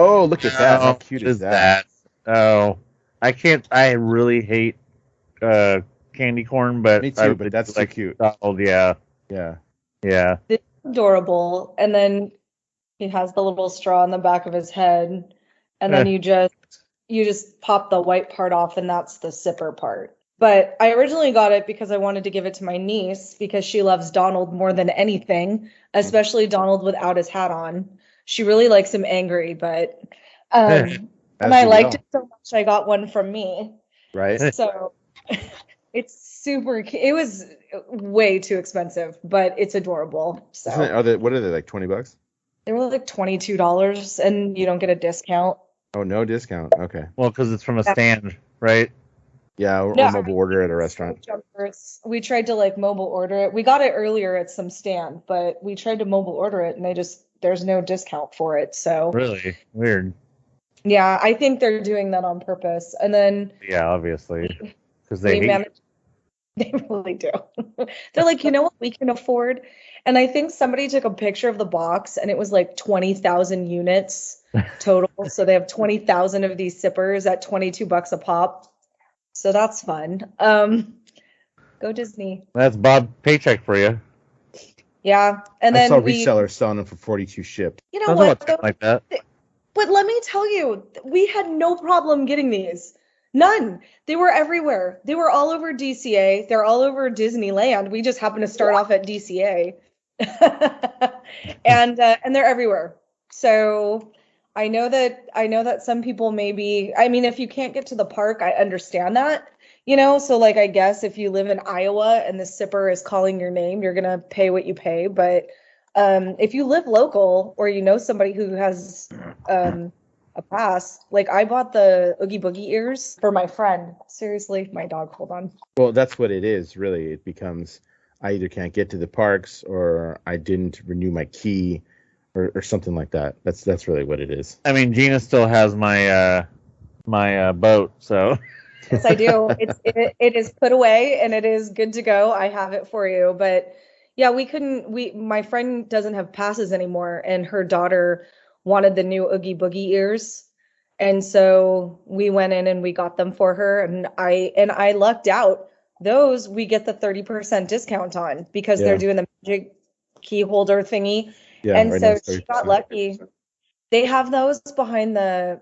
Oh, look at that! How cute What is that? Oh, I can't. I really hate candy corn, but Me I too, but really that's too like cute. Donald. Yeah, Yeah. yeah. It's adorable. And then he has the little straw in the back of his head, and then you just pop the white part off, and that's the sipper part. But I originally got it because I wanted to give it to my niece because she loves Donald more than anything, especially Donald without his hat on. She really likes him angry, but and As I do we liked all, it so much I got one from me. right? So it's super it was way too expensive, but it's adorable. Isn't it? So What are they, like $20? they were like $22 and you don't get a discount. Oh, no discount. Okay. Well, because it's from a Yeah. stand, right? Yeah, No, or mobile order at a restaurant. jumpers. We tried to like mobile order it. We got it earlier at some stand, but we tried to mobile order it and there's no discount for it. So Really weird. yeah, I think they're doing that on purpose. And then Yeah, obviously, because they we hate. managed, they really do. They're like, you know what we can afford? And I think somebody took a picture of the box and it was like 20,000 units total. So they have 20,000 of these sippers at $22 a pop. So that's fun. Go Disney. That's Bob Paycheck for you. Yeah. And I saw then we, resellers selling them for 42 shipped. you know Something what? like that. But let me tell you, we had no problem getting these. None. They were everywhere. They were all over DCA. They're all over Disneyland. We just happened to start off at DCA. And they're everywhere. So I know that some people maybe, I mean, if you can't get to the park, I understand that. So like I guess if you live in Iowa and the sipper is calling your name, you're gonna pay what you pay. But if you live local or you know somebody who has a pass, like I bought the Oogie Boogie ears for my friend. Seriously, my dog, hold on. Well, that's what it is, really. It becomes I either can't get to the parks or I didn't renew my key or something like that. That's really what it is. I mean, Gina still has my boat, so Yes, I do. It is put away and it is good to go. I have it for you. But yeah, my friend doesn't have passes anymore and her daughter wanted the new Oogie Boogie ears. And so we went in and we got them for her and I lucked out. Those we get the 30% discount on because Yeah. they're doing the magic key holder thingy. Yeah, And right now so it's she got 30%. lucky. They have those behind the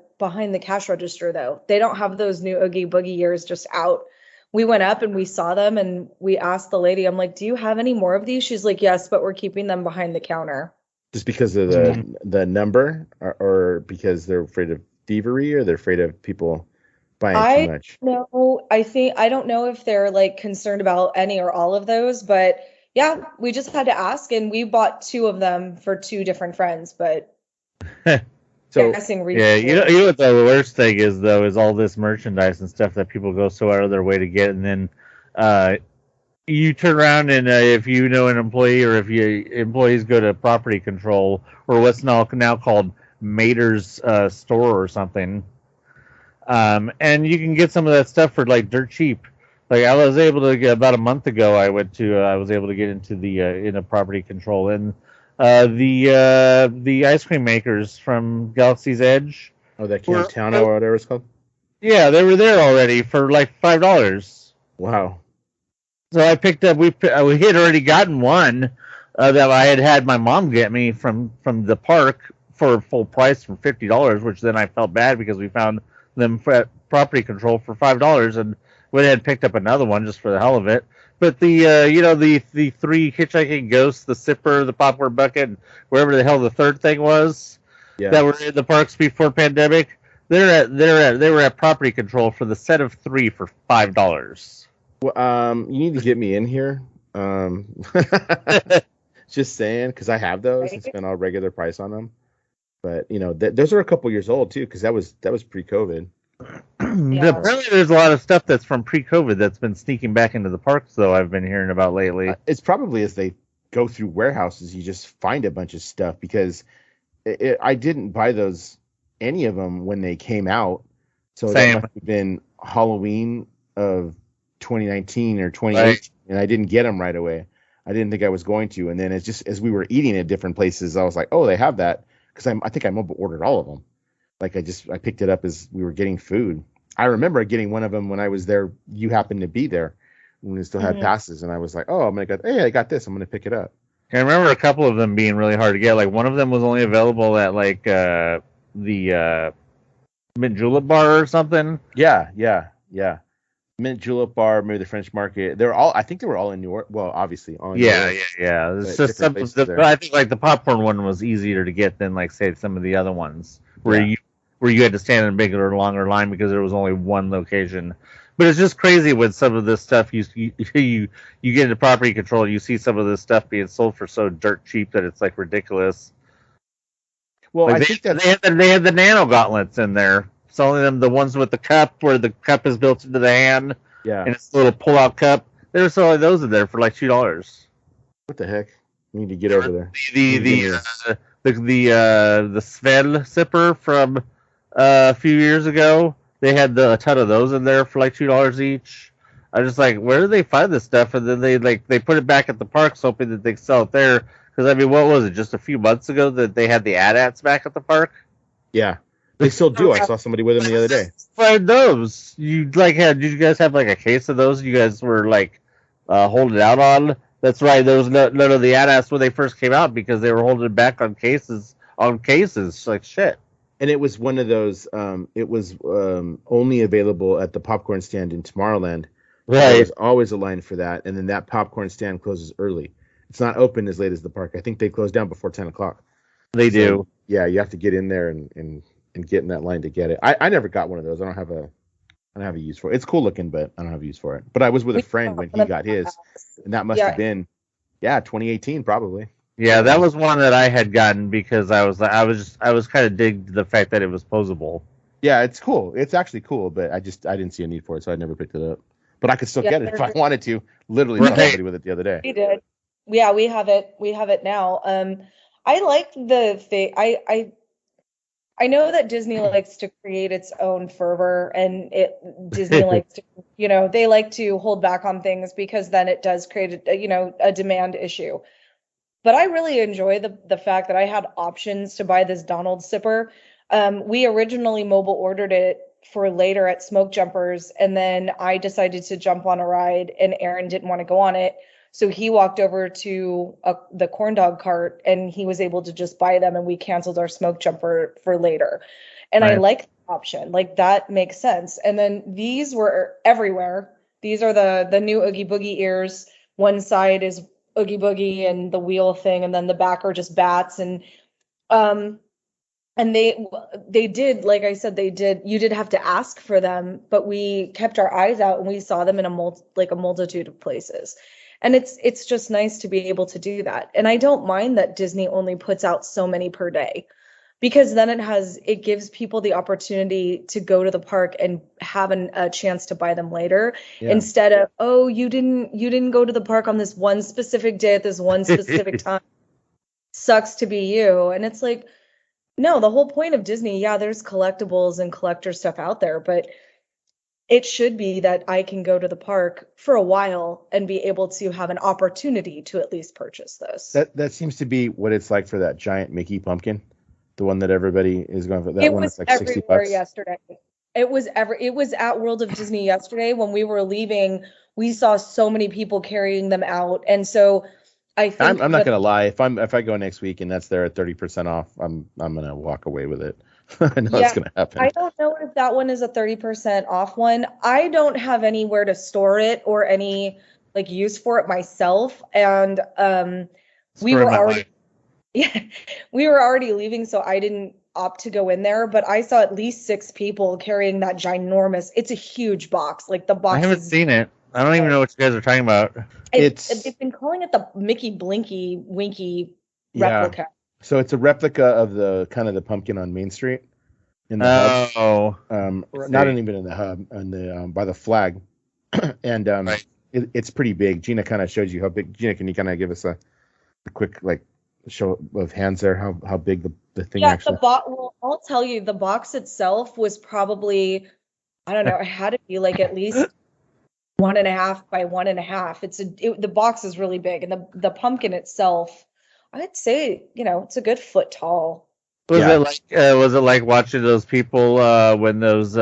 cash register though. They don't have those new Oogie Boogie ears just out. We went up and we saw them and we asked the lady, I'm like, do you have any more of these? She's like, yes, but we're keeping them behind the counter. Just because of the number or because they're afraid of thievery or they're afraid of people buying too much? No, I don't know if they're like concerned about any or all of those, but yeah, we just had to ask and we bought two of them for two different friends, but So guessing yeah. You know what the worst thing is though is all this merchandise and stuff that people go so out of their way to get, and then you turn around and if you know an employee or if you employees go to property control or what's now called Mater's store or something, and you can get some of that stuff for like dirt cheap. Like I was able to get about a month ago. I was able to get into the into property control and the ice cream makers from Galaxy's Edge. Oh, that Camtowno or whatever it's called? Yeah, they were there already for like $5. Wow. So I picked up. We had already gotten one that I had my mom get me from the park for full price for $50, which then I felt bad because we found them at property control for $5 and went ahead and picked up another one just for the hell of it. But the the three hitchhiking ghosts, the sipper, the popcorn bucket, and wherever the hell the third thing was that were in the parks before pandemic, they were at property control for the set of three for $5. Well, you need to get me in here. Just saying, because I have those and spent all regular price on them. But those are a couple years old too, because that was pre-COVID. Yeah. Apparently, there's a lot of stuff that's from pre-COVID that's been sneaking back into the parks, though. I've been hearing about lately. It's probably as they go through warehouses, you just find a bunch of stuff because I didn't buy any of them when they came out. So that must have been Halloween of 2019 or 2018, right. And I didn't get them right away. I didn't think I was going to. And then it's just as we were eating at different places, I was like, oh, they have that. Because I think I mobile ordered all of them. Like I picked it up as we were getting food. I remember getting one of them when I was there. You happened to be there when we still had passes, and I was like, "Oh, I'm gonna get. Hey, I got this. I'm gonna pick it up." I remember a couple of them being really hard to get. Like one of them was only available at like the Mint Julep bar or something. Yeah. Mint Julep bar, maybe the French Market. They're all. I think they were all in New York. Well, obviously all in New York. Yeah. It's just some. I think like the popcorn one was easier to get than like say some of the other ones where you had to stand in a bigger, longer line because there was only one location. But it's just crazy with some of this stuff. You get into property control, you see some of this stuff being sold for so dirt cheap that it's like ridiculous. Well, like I think that they had the nano gauntlets in there, selling them the ones with the cup where the cup is built into the hand. Yeah, and it's a little pull-out cup. They were selling those in there for like $2. What the heck? We need to get over there. The Sven sipper from a few years ago. They had a ton of those in there for like $2 each. I was just like, where do they find this stuff? And then they put it back at the parks, hoping that they sell it there. Because I mean, what was it? Just a few months ago that they had the AT-ATs back at the park. Yeah, they still do. I saw somebody with them the other day. Find those. Did you guys have like a case of those? You guys were like holding out on. That's right. There was none of the AT-ATs when they first came out because they were holding back on cases. Like shit. And it was one of those. It was only available at the popcorn stand in Tomorrowland. Right. There's always a line for that, and then that popcorn stand closes early. It's not open as late as the park. I think they close down before 10 o'clock. They do. Yeah, you have to get in there and get in that line to get it. I never got one of those. I don't have a use for it. It's cool looking, but I don't have a use for it. But I was with a friend when he got his, and that must have been 2018 probably. Yeah, that was one that I had gotten because I was kind of digged the fact that it was posable. Yeah, it's cool. It's actually cool, but I didn't see a need for it, so I never picked it up. But I could still get it if I wanted to. Literally saw somebody with it the other day. We did. Yeah, we have it. We have it now. I like the thing. I know that Disney likes to create its own fervor, and Disney likes to, they like to hold back on things because then it does create a demand issue. But I really enjoy the fact that I had options to buy this Donald sipper. We originally mobile ordered it for later at Smoke Jumpers, and then I decided to jump on a ride, and Aaron didn't want to go on it. So he walked over to the corn dog cart, and he was able to just buy them, and we canceled our Smoke Jumper for later. And I like the option. Like, that makes sense. And then these were everywhere. These are the new Oogie Boogie ears. One side is Oogie Boogie and the wheel thing, and then the back are just bats. And they did, like I said, you did have to ask for them, but we kept our eyes out and we saw them in a multitude of places. And it's just nice to be able to do that. And I don't mind that Disney only puts out so many per day, because then it gives people the opportunity to go to the park and have a chance to buy them later, instead of, oh, you didn't go to the park on this one specific day at this one specific time. Sucks to be you. And it's like, no, the whole point of Disney, there's collectibles and collector stuff out there, but it should be that I can go to the park for a while and be able to have an opportunity to at least purchase this. That seems to be what it's like for that giant Mickey pumpkin, the one that everybody is going for. That one is like $60. Yesterday. It was at World of Disney yesterday. When we were leaving, we saw so many people carrying them out, and so I think I'm not gonna lie. If I go next week and that's there at 30% off, I'm gonna walk away with it. I know it's gonna happen. I don't know if that one is a 30% off one. I don't have anywhere to store it or any use for it myself, and we were already leaving, so I didn't opt to go in there. But I saw at least 6 people carrying that ginormous. It's a huge box. Like, the box. I haven't seen it. I don't even know what you guys are talking about. They've been calling it the Mickey Blinky Winky replica. So it's a replica of the kind of the pumpkin on Main Street in the hub. Not even in the hub, and the by the flag, and it's pretty big. Gina kind of showed you how big. Gina, can you kind of give us a quick show of hands there? How big the thing actually? Well, I'll tell you, the box itself was probably, I don't know, it had to be at least 1.5 by 1.5. The box is really big, and the pumpkin itself, I'd say, it's a good foot tall. Was it like watching those people when those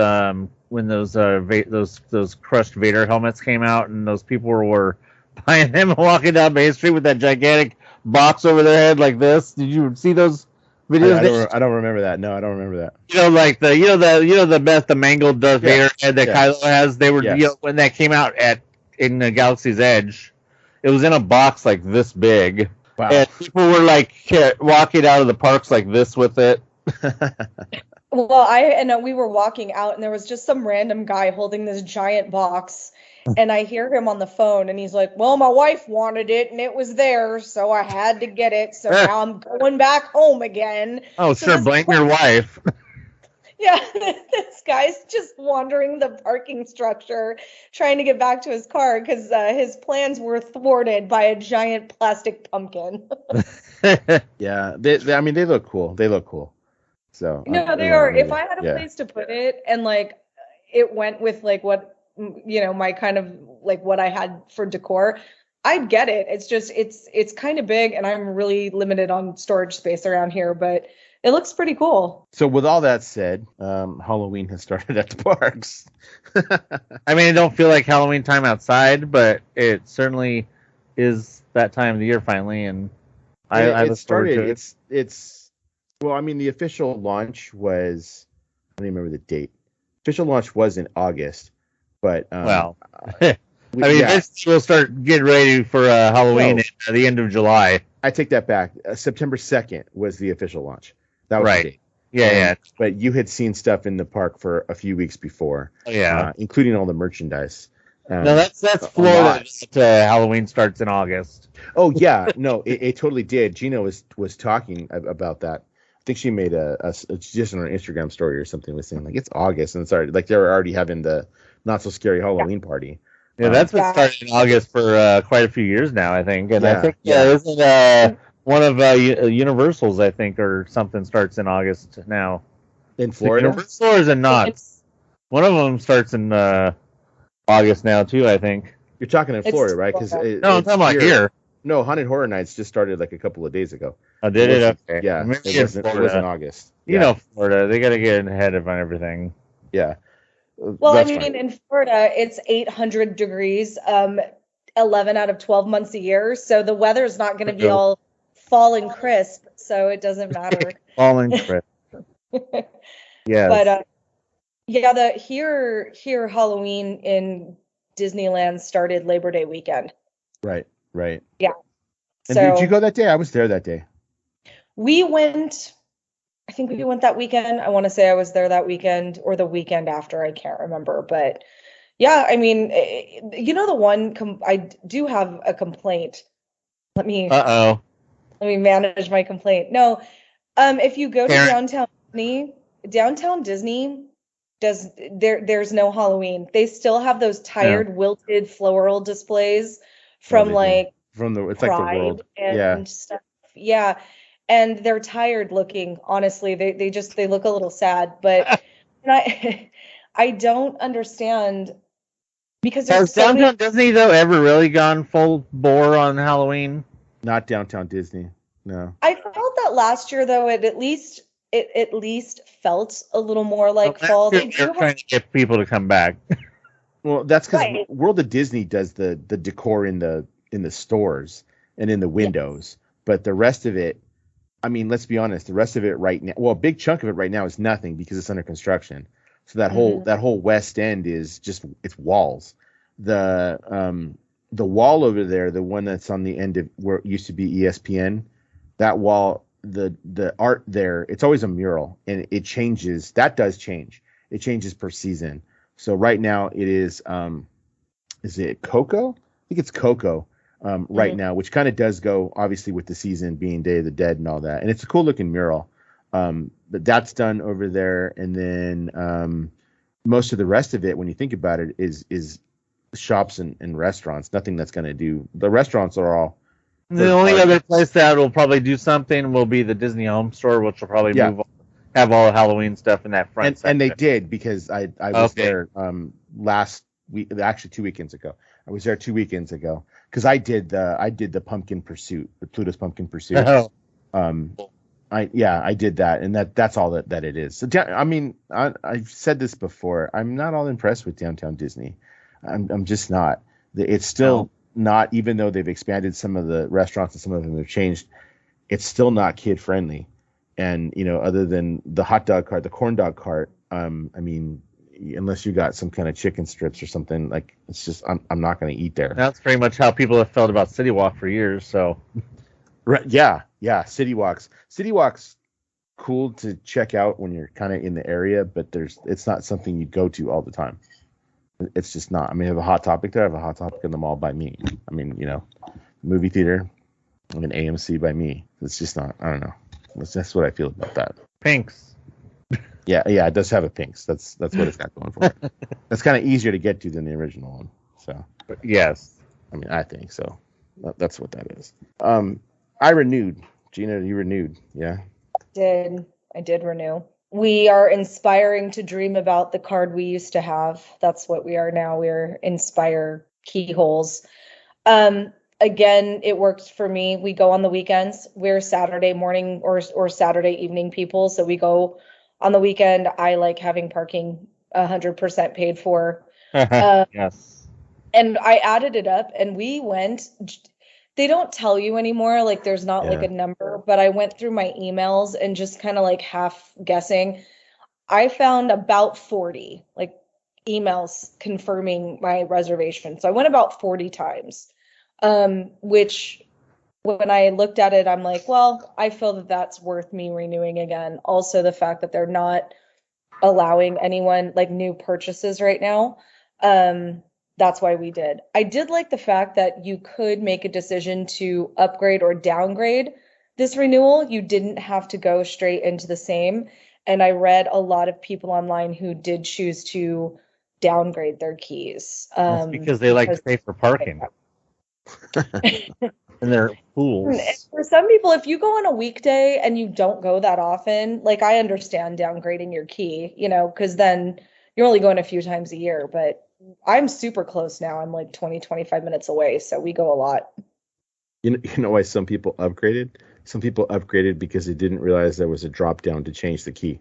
crushed Vader helmets came out and those people were buying them and walking down Main Street with that gigantic box over their head like this? Did you see those videos? I don't remember that. No, I don't remember that. The mangled Darth Vader head that Kylo has. They were when that came out in the Galaxy's Edge, it was in a box like this big. Wow. And people were like walking out of the parks like this with it. Well, we were walking out and there was just some random guy holding this giant box. And I hear him on the phone and he's like, well, my wife wanted it and it was there, so I had to get it. So now I'm going back home again. Oh, so sure. Blame your wife. Yeah, this guy's just wandering the parking structure trying to get back to his car because his plans were thwarted by a giant plastic pumpkin. Yeah, they look cool. They look cool. So no, they are. If I had a place to put it and like it went with like what my kind of like what I had for decor, I'd get it. It's just it's kind of big and I'm really limited on storage space around here, but it looks pretty cool. So with all that said, Halloween has started at the parks. I mean, it don't feel like Halloween time outside, but it certainly is that time of the year finally, and I look forward to it. It's well, I mean, the official launch was, I don't even remember the date. Official launch was in August, but we'll start getting ready for Halloween at the end of July. I take that back. September 2nd was the official launch. That was right. the date. Yeah. But you had seen stuff in the park for a few weeks before. Yeah. Including all the merchandise. No, that's Florida. Halloween starts in August. Oh yeah, no, it totally did. Gina was talking about that. I think she made just on her Instagram story or something, was saying like it's August and it's already like they're already having the not so scary Halloween party. Yeah, that's been started in August for quite a few years now, I think. And I think isn't one of Universal's, I think, or something starts in August now. In Florida? Universal or is it not? One of them starts in August now, too, I think. You're talking in Florida, right? No, I'm talking about here. No, Haunted Horror Nights just started like a couple of days ago. Oh, did it? Okay. Yeah, it was in August. You know Florida. They got to get ahead of everything. Yeah. Well, that's fine. In Florida, it's 800 degrees 11 out of 12 months a year. So the weather's not going to be all fall and crisp. So it doesn't matter. Fall and crisp. Yeah. But here Halloween in Disneyland started Labor Day weekend. Right. Yeah. And did you go that day? I was there that day. I think we went that weekend. I want to say I was there that weekend or the weekend after. I can't remember. But yeah, I mean, the one, I do have a complaint. Let me manage my complaint. No, if you go to Downtown Disney there's no Halloween. They still have those tired, wilted floral displays from it's like the world and stuff. Yeah. And they're tired looking, honestly. They look a little sad, but I don't understand because has Downtown Disney though ever really gone full bore on Halloween? Not Downtown Disney, no. I felt that last year though, it at least felt a little more like fall. They're trying to get people to come back. Well, that's because World of Disney does the decor in the stores and in the windows, but the rest of it, I mean, let's be honest. The rest of it right now, well, a big chunk of it right now is nothing because it's under construction. So that whole west end is it's walls. The wall over there, the one that's on the end of where it used to be ESPN, that wall, the art there, it's always a mural and it changes. That does change. It changes per season. So right now it is it Coco? I think it's Coco. Right now, which kind of does go obviously with the season being Day of the Dead and all that, and it's a cool looking mural. But that's done over there, and then most of the rest of it, when you think about it, is shops and restaurants. Nothing that's going to do. The restaurants are all. The only other place that will probably do something will be the Disney Home Store, which will probably have all the Halloween stuff in that front. And they did because I was there last week, actually 2 weekends ago. I was there 2 weekends ago. Because I did the Pumpkin Pursuit, the Pluto's Pumpkin Pursuit. I did that, and that's all that it is. So I mean, I've said this before. I'm not all impressed with Downtown Disney. I'm just not. It's still not, even though they've expanded some of the restaurants and some of them have changed. It's still not kid friendly. And other than the hot dog cart, the corn dog cart, I mean, unless you got some kind of chicken strips or something, like, it's just I'm not going to eat there. That's pretty much how people have felt about City Walk for years. So. Right, yeah. City Walks, cool to check out when you're kind of in the area, but it's not something you go to all the time. It's just not. I mean, I have a Hot Topic there. I have a Hot Topic in the mall by me. I mean, movie theater, an AMC by me. It's just not. I don't know. That's what I feel about that. Pinks. Yeah, it does have a Pinks. That's what it's got going for it. That's kind of easier to get to than the original one. So. Yes. I mean, I think so. That's what that is. I renewed. Gina, you renewed, yeah? I did renew. We are inspiring to dream about the card we used to have. That's what we are now. We're Inspire Keyholes. Again, it works for me. We go on the weekends. We're Saturday morning or Saturday evening people. So we go on the weekend. I like having parking 100% paid for. Yes. And I added it up, and we went. They don't tell you anymore, like there's not like a number, but I went through my emails and just kind of like half guessing. I found about 40 like emails confirming my reservation. So I went about 40 times, which when I looked at it, I'm like, well, I feel that that's worth me renewing again. Also, the fact that they're not allowing anyone like new purchases right now. That's why we did. I did like the fact that you could make a decision to upgrade or downgrade this renewal. You didn't have to go straight into the same. And I read a lot of people online who did choose to downgrade their keys. That's because they like to pay for parking. And they're fools. For some people, if you go on a weekday and you don't go that often, like I understand downgrading your key, because then you're only going a few times a year, but I'm super close now. I'm like 25 minutes away, so we go a lot. You know why some people upgraded? Some people upgraded because they didn't realize there was a drop down to change the key.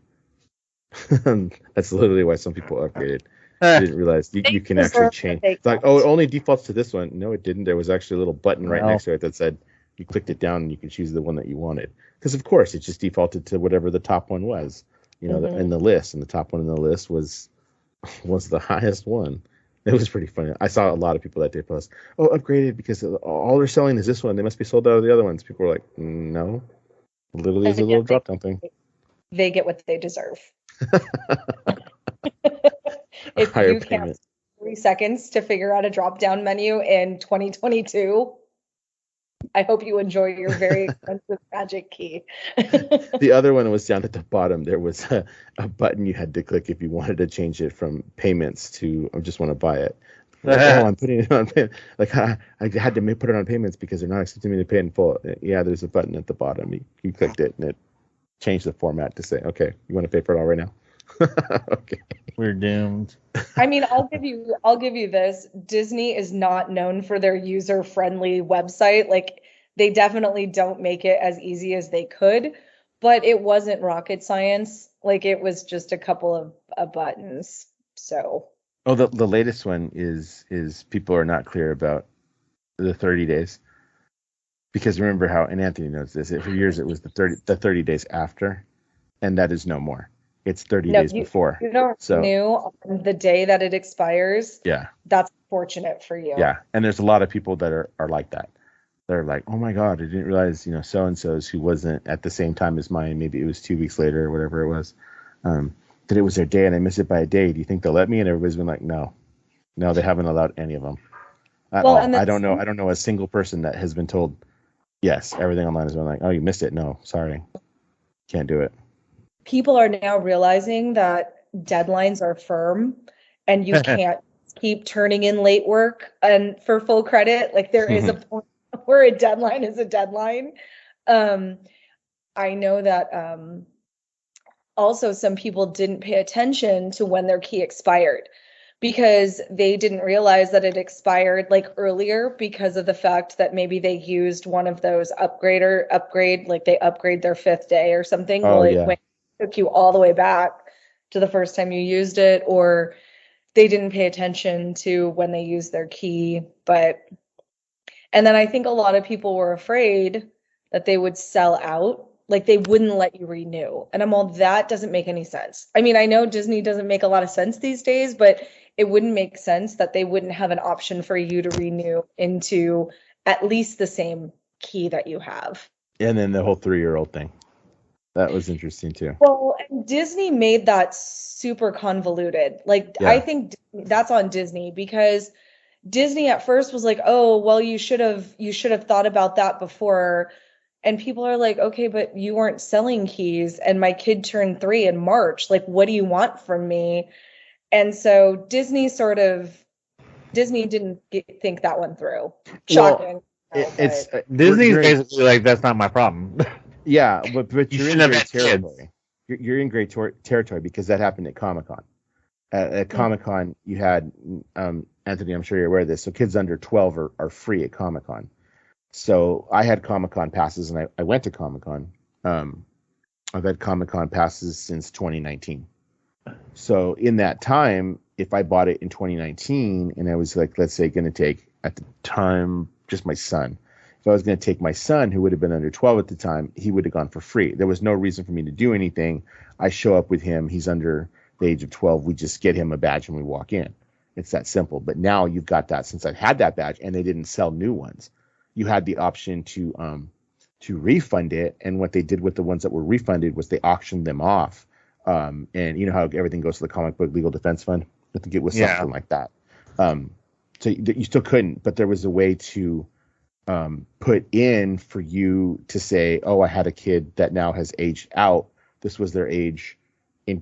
That's literally why some people upgraded. They didn't realize you can actually change. It's like, oh, it only defaults to this one. No, it didn't. There was actually a little button right next to it that said you clicked it down and you can choose the one that you wanted. Because of course it just defaulted to whatever the top one was, in the list, and the top one in the list was the highest one. It was pretty funny. I saw a lot of people that day post, oh, upgraded because all they're selling is this one. They must be sold out of the other ones. People were like, no, literally is a little drop down thing. They get what they deserve. If Higher you payment. can't 3 seconds to figure out a drop down menu in 2022, I hope you enjoy your very expensive magic key. The other one was down at the bottom. There was a button you had to click if you wanted to change it from payments to I just want to buy it. Like, oh, I'm putting it on payment. Like I had to put it on payments because they're not accepting me to pay in full. Yeah, there's a button at the bottom. You clicked it and it changed the format to say, okay, you want to pay for it all right now? Okay. We're doomed. I mean, I'll give you this. Disney is not known for their user-friendly website. Like, they definitely don't make it as easy as they could, but it wasn't rocket science. Like, it was just a couple of buttons. So. Oh, the latest one is people are not clear about the 30 days. Because remember how, and Anthony knows this, for years it was the 30 days after, and that is no more. It's 30 days before. You don't renew on the day that it expires. Yeah. That's fortunate for you. Yeah. And there's a lot of people that are like that. They're like, oh my God, I didn't realize, so-and-so's who wasn't at the same time as mine, maybe it was 2 weeks later or whatever it was, that it was their day and I missed it by a day. Do you think they'll let me? And everybody's been like, no, they haven't allowed any of them at all. I don't know a single person that has been told, yes, everything online has been like, oh, you missed it. No, sorry. Can't do it. People are now realizing that deadlines are firm and you can't keep turning in late work and for full credit. Like there is a point where a deadline is a deadline. I know that also some people didn't pay attention to when their key expired. because they didn't realize that it expired like earlier because of the fact that maybe they used one of those upgrade, like they upgrade their 5th day or something. Oh, Well, it yeah. took you all the way back to the first time you used it, or they didn't pay attention to when they used their key. And then I think a lot of people were afraid that they would sell out, like they wouldn't let you renew. And I'm all, that doesn't make any sense. I mean, I know Disney doesn't make a lot of sense these days, but it wouldn't make sense that they wouldn't have an option for you to renew into at least the same key that you have. And then the whole 3-year-old thing. That was interesting too. Well, and Disney made that super convoluted. Like, Yeah. I think that's on Disney, because Disney at first was like, "Oh, well, you should have thought about that before." And people are like, "Okay, but you weren't selling keys and my kid turned 3 in March. Like, what do you want from me?" And so Disney didn't think that one through. Shocking. It's Disney's basically like, that's not my problem. Yeah, but you're in shouldn't have great had kids. territory. You're in great territory because that happened at Comic-Con. At Comic-Con, you had Anthony, I'm sure you're aware of this. So kids under 12 are free at Comic-Con. So I had Comic-Con passes, and I went to Comic-Con. I've had Comic-Con passes since 2019. So in that time, if I bought it in 2019, and I was like, let's say, going to take at the time just my son. If I was going to take my son, who would have been under 12 at the time, he would have gone for free. There was no reason for me to do anything. I show up with him. He's under the age of 12. We just get him a badge and we walk in. It's that simple. But now you've got that, since I've had that badge and they didn't sell new ones, you had the option to refund it. And what they did with the ones that were refunded was they auctioned them off. And you know how everything goes to the comic book legal defense fund? I think it was something like that. So you still couldn't, but there was a way to put in for you to say, oh, I had a kid that now has aged out. This was their age in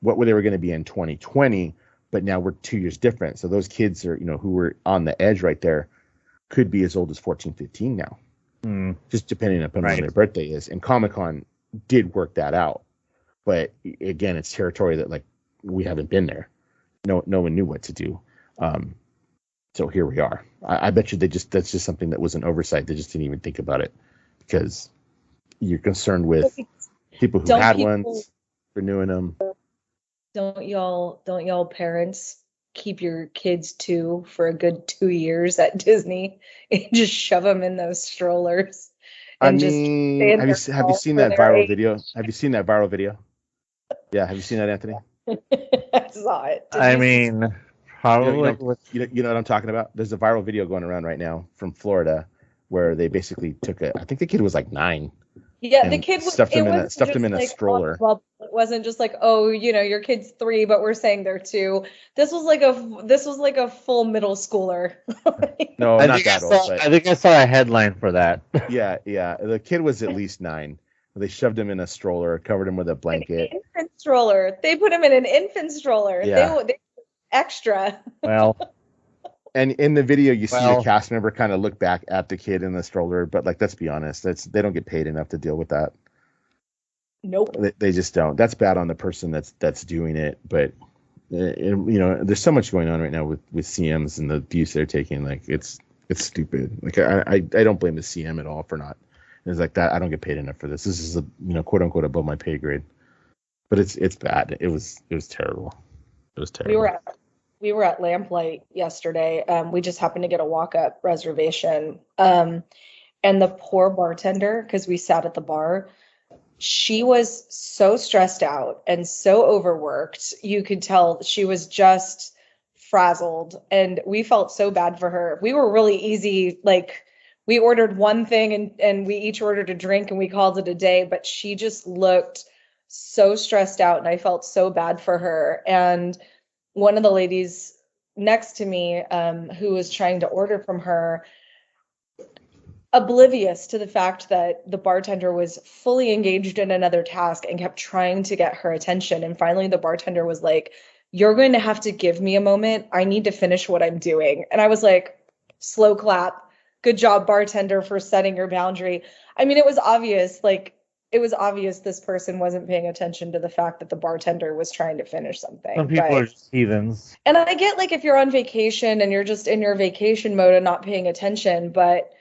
what were they were going to be in 2020, but now we're 2 years different. So those kids are, who were on the edge right there could be as old as 14, 15 now, just depending upon when their birthday is. And Comic-Con did work that out. But again, it's territory that, like, we haven't been there. No one knew what to do. So here we are. I bet you that's just something that was an oversight. They just didn't even think about it because you're concerned with people who had ones renewing them. Don't y'all parents keep your kids too for a good 2 years at Disney and just shove them in those strollers? I mean, have you seen that viral video? Have you seen that viral video? Yeah, have you seen that, Anthony? I saw it. I mean, probably. You know what I'm talking about? There's a viral video going around right now from Florida where they basically took I think the kid was like 9. Yeah, the kid stuffed him in a stroller. Well, it wasn't just like, oh, your kid's 3, but we're saying they're 2. This was like a full middle schooler. No, not that old. I think I saw a headline for that. Yeah. The kid was at least 9. They shoved him in a stroller, covered him with a blanket. An infant stroller. They put him in an infant stroller. Yeah. They extra. Well. And in the video, you see a cast member kind of look back at the kid in the stroller, but like, let's be honest, they don't get paid enough to deal with that. Nope. They just don't. That's bad on the person that's doing it. But there's so much going on right now with CMs and the abuse they're taking. Like, it's stupid. Like, I don't blame the CM at all for not. It's like that. I don't get paid enough for this. This is quote unquote above my pay grade. But it's bad. It was terrible. It was terrible. We were at Lamplight yesterday. We just happened to get a walk-up reservation. And the poor bartender, because we sat at the bar, she was so stressed out and so overworked. You could tell she was just frazzled. And we felt so bad for her. We were really easy. Like, we ordered one thing and we each ordered a drink and we called it a day. But she just looked so stressed out and I felt so bad for her. And one of the ladies next to me, who was trying to order from her, oblivious to the fact that the bartender was fully engaged in another task and kept trying to get her attention. And finally, the bartender was like, "You're going to have to give me a moment. I need to finish what I'm doing." And I was like, slow clap. Good job, bartender, for setting your boundary. I mean, it was obvious, like, it was obvious this person wasn't paying attention to the fact that the bartender was trying to finish something. Some people are just heathens. And I get, like, if you're on vacation and you're just in your vacation mode and not paying attention, but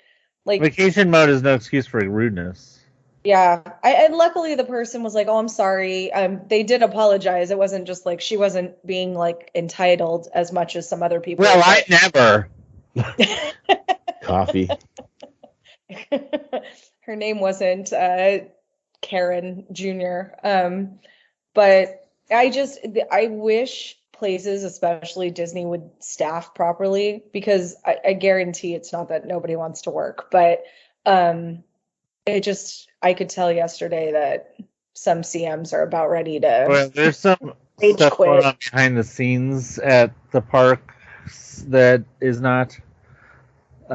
like vacation mode is no excuse for rudeness. Yeah, and luckily the person was like, "Oh, I'm sorry." They did apologize. It wasn't just like she wasn't being like entitled as much as some other people. Well, I never. Coffee. Her name wasn't Karen Jr. But I wish places, especially Disney, would staff properly, because I guarantee it's not that nobody wants to work, but I could tell yesterday that some CMs are about ready to. Well, there's some stuff going on behind the scenes at the park that is not.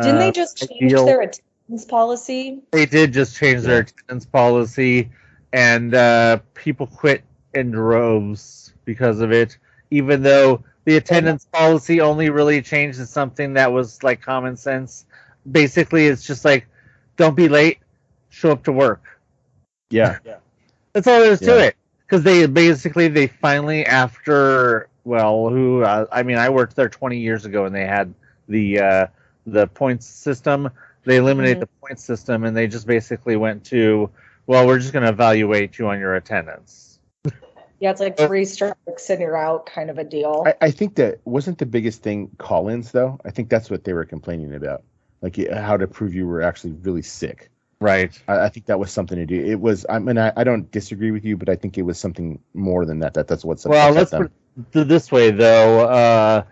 Didn't they just change their attendance policy? They did just change their attendance policy, and people quit in droves because of it. Even though the attendance policy only really changed to something that was like common sense. Basically, it's just like, don't be late. Show up to work. Yeah. That's all there is to it. Because they finally, after, I worked there 20 years ago and they had the points system. They eliminated the points system and they just basically went to, we're just going to evaluate you on your attendance. Yeah, it's like 3 strikes and you're out kind of a deal. I think that wasn't the biggest thing call-ins, though. I think that's what they were complaining about. Like how to prove you were actually really sick. Right. I think that was something to do. It was. I mean, I don't disagree with you, but I think it was something more than that. That's what's. Well, let's put it this way, though.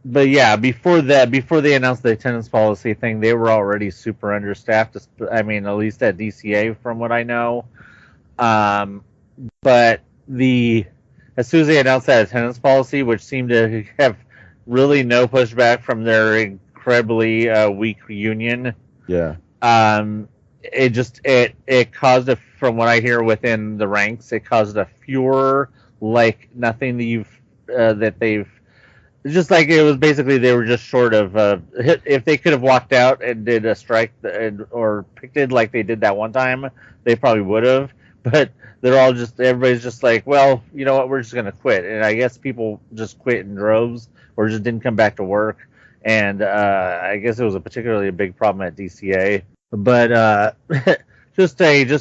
But yeah, before they announced the attendance policy thing, they were already super understaffed. I mean, at least at DCA, from what I know. But as soon as they announced that attendance policy, which seemed to have really no pushback from their incredibly weak union. Yeah. It caused from what I hear within the ranks, it caused a furor like nothing that they've just like it was basically they were just short of if they could have walked out and did a strike or picked it like they did that one time, they probably would have. But everybody's just like, well, you know what, we're just gonna quit. And I guess people just quit in droves or just didn't come back to work. And I guess it was a particularly big problem at DCA. But just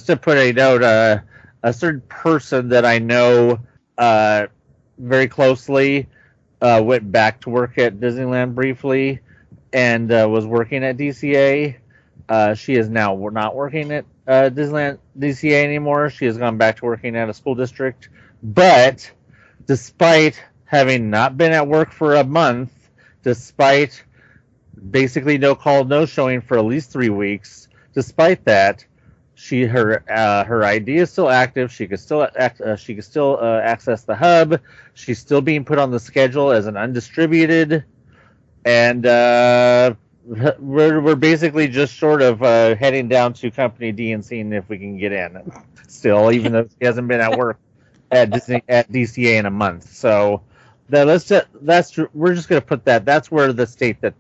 to put a note, a certain person that I know very closely went back to work at Disneyland briefly and was working at DCA. She is now not working at Disneyland DCA anymore. She has gone back to working at a school district. But despite having not been at work for a month, despite basically no call, no showing for at least 3 weeks. Despite that, her ID is still active. She could still access the hub. She's still being put on the schedule as an undistributed, and we're basically just short of heading down to Company D and seeing if we can get in. Still, even though she hasn't been at work at DCA in a month, so. We're just going to put that. That's where the state that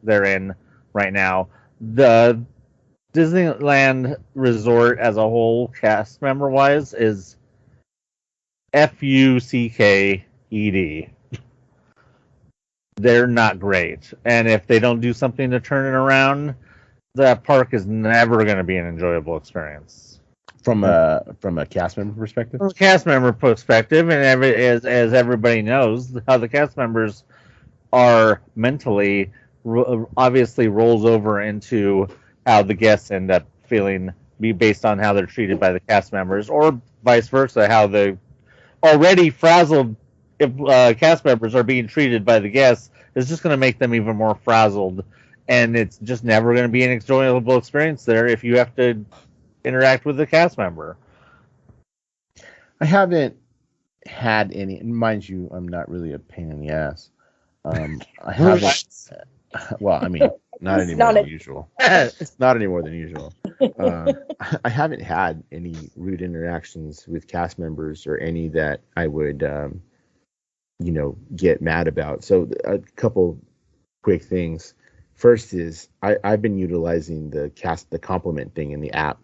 they're in right now. The Disneyland Resort as a whole, cast member wise, is FUCKED. They're not great, and if they don't do something to turn it around, that park is never going to be an enjoyable experience. From a cast member perspective? From a cast member perspective, and as everybody knows, how the cast members are mentally obviously rolls over into how the guests end up feeling, based on how they're treated by the cast members, or vice versa, how the already frazzled cast members are being treated by the guests is just going to make them even more frazzled, and it's just never going to be an enjoyable experience there if you have to interact with the cast member. I haven't had any, and mind you, I'm not really a pain in the ass. I haven't. Well, I mean, not any more than usual. Not any more than usual. I haven't had any rude interactions with cast members or any that I would, get mad about. So a couple quick things. First is I've been utilizing the compliment thing in the app.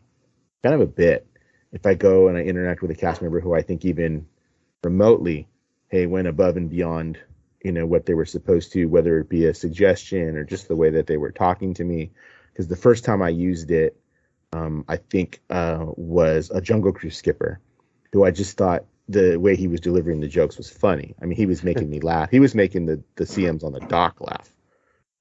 kind of a bit if I go and I interact with a cast member who I think even remotely, hey, went above and beyond, what they were supposed to, whether it be a suggestion or just the way that they were talking to me. Because the first time I used it, I think was a Jungle Cruise skipper, who I just thought the way he was delivering the jokes was funny. I mean, he was making me laugh. He was making the CMs on the dock laugh,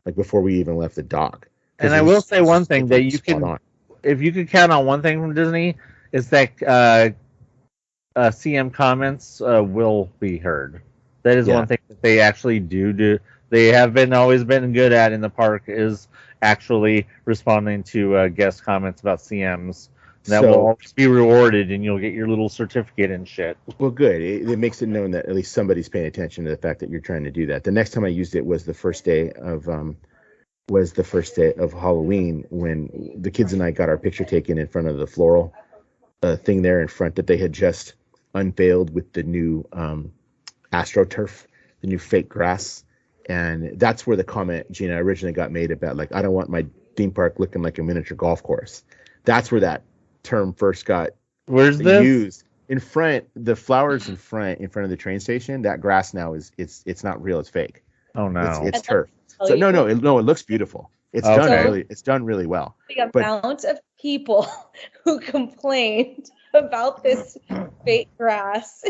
like before we even left the dock. And I will say one thing that you can, if you could count on one thing from Disney, is that CM comments will be heard. That is one thing that they actually do. They have always been good at in the park, is actually responding to guest comments about CMs. That will always be rewarded, and you'll get your little certificate and shit. Well, good. It makes it known that at least somebody's paying attention to the fact that you're trying to do that. The next time I used it was the first day of Halloween, when the kids and I got our picture taken in front of the floral thing there in front that they had just unveiled with the new AstroTurf, the new fake grass. And that's where the comment, Gina, originally got made about, like, I don't want my theme park looking like a miniature golf course. That's where that term first got used. In front, the flowers in front of the train station, that grass now it's not real, it's fake. Oh no. It's turf. So no, it looks beautiful. It's done really well. The amount of people who complained about this fake grass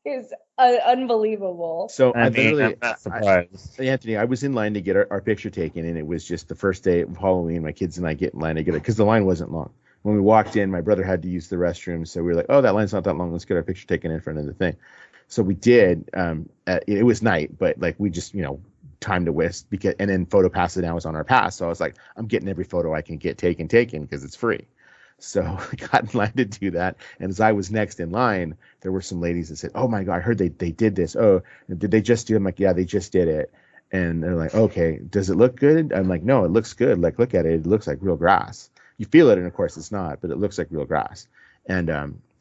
is unbelievable. So I'm not surprised. Anthony, I was in line to get our picture taken, and it was just the first day of Halloween. My kids and I get in line to get it because the line wasn't long. When we walked in, my brother had to use the restroom, so we were like, "Oh, that line's not that long. Let's get our picture taken in front of the thing." So we did. It was night, but like we just time to waste and then PhotoPass now was on our pass, so I was like, I'm getting every photo I can get taken because it's free. So I got in line to do that, and as I was next in line, there were some ladies that said, "Oh my God, I heard they did this. Oh, did they just do it?" I'm like, "Yeah, they just did it." And they're like, "Okay, does it look good?" I'm like, "No, it looks good. Like, look at it. It looks like real grass. You feel it, and of course it's not, but it looks like real grass." And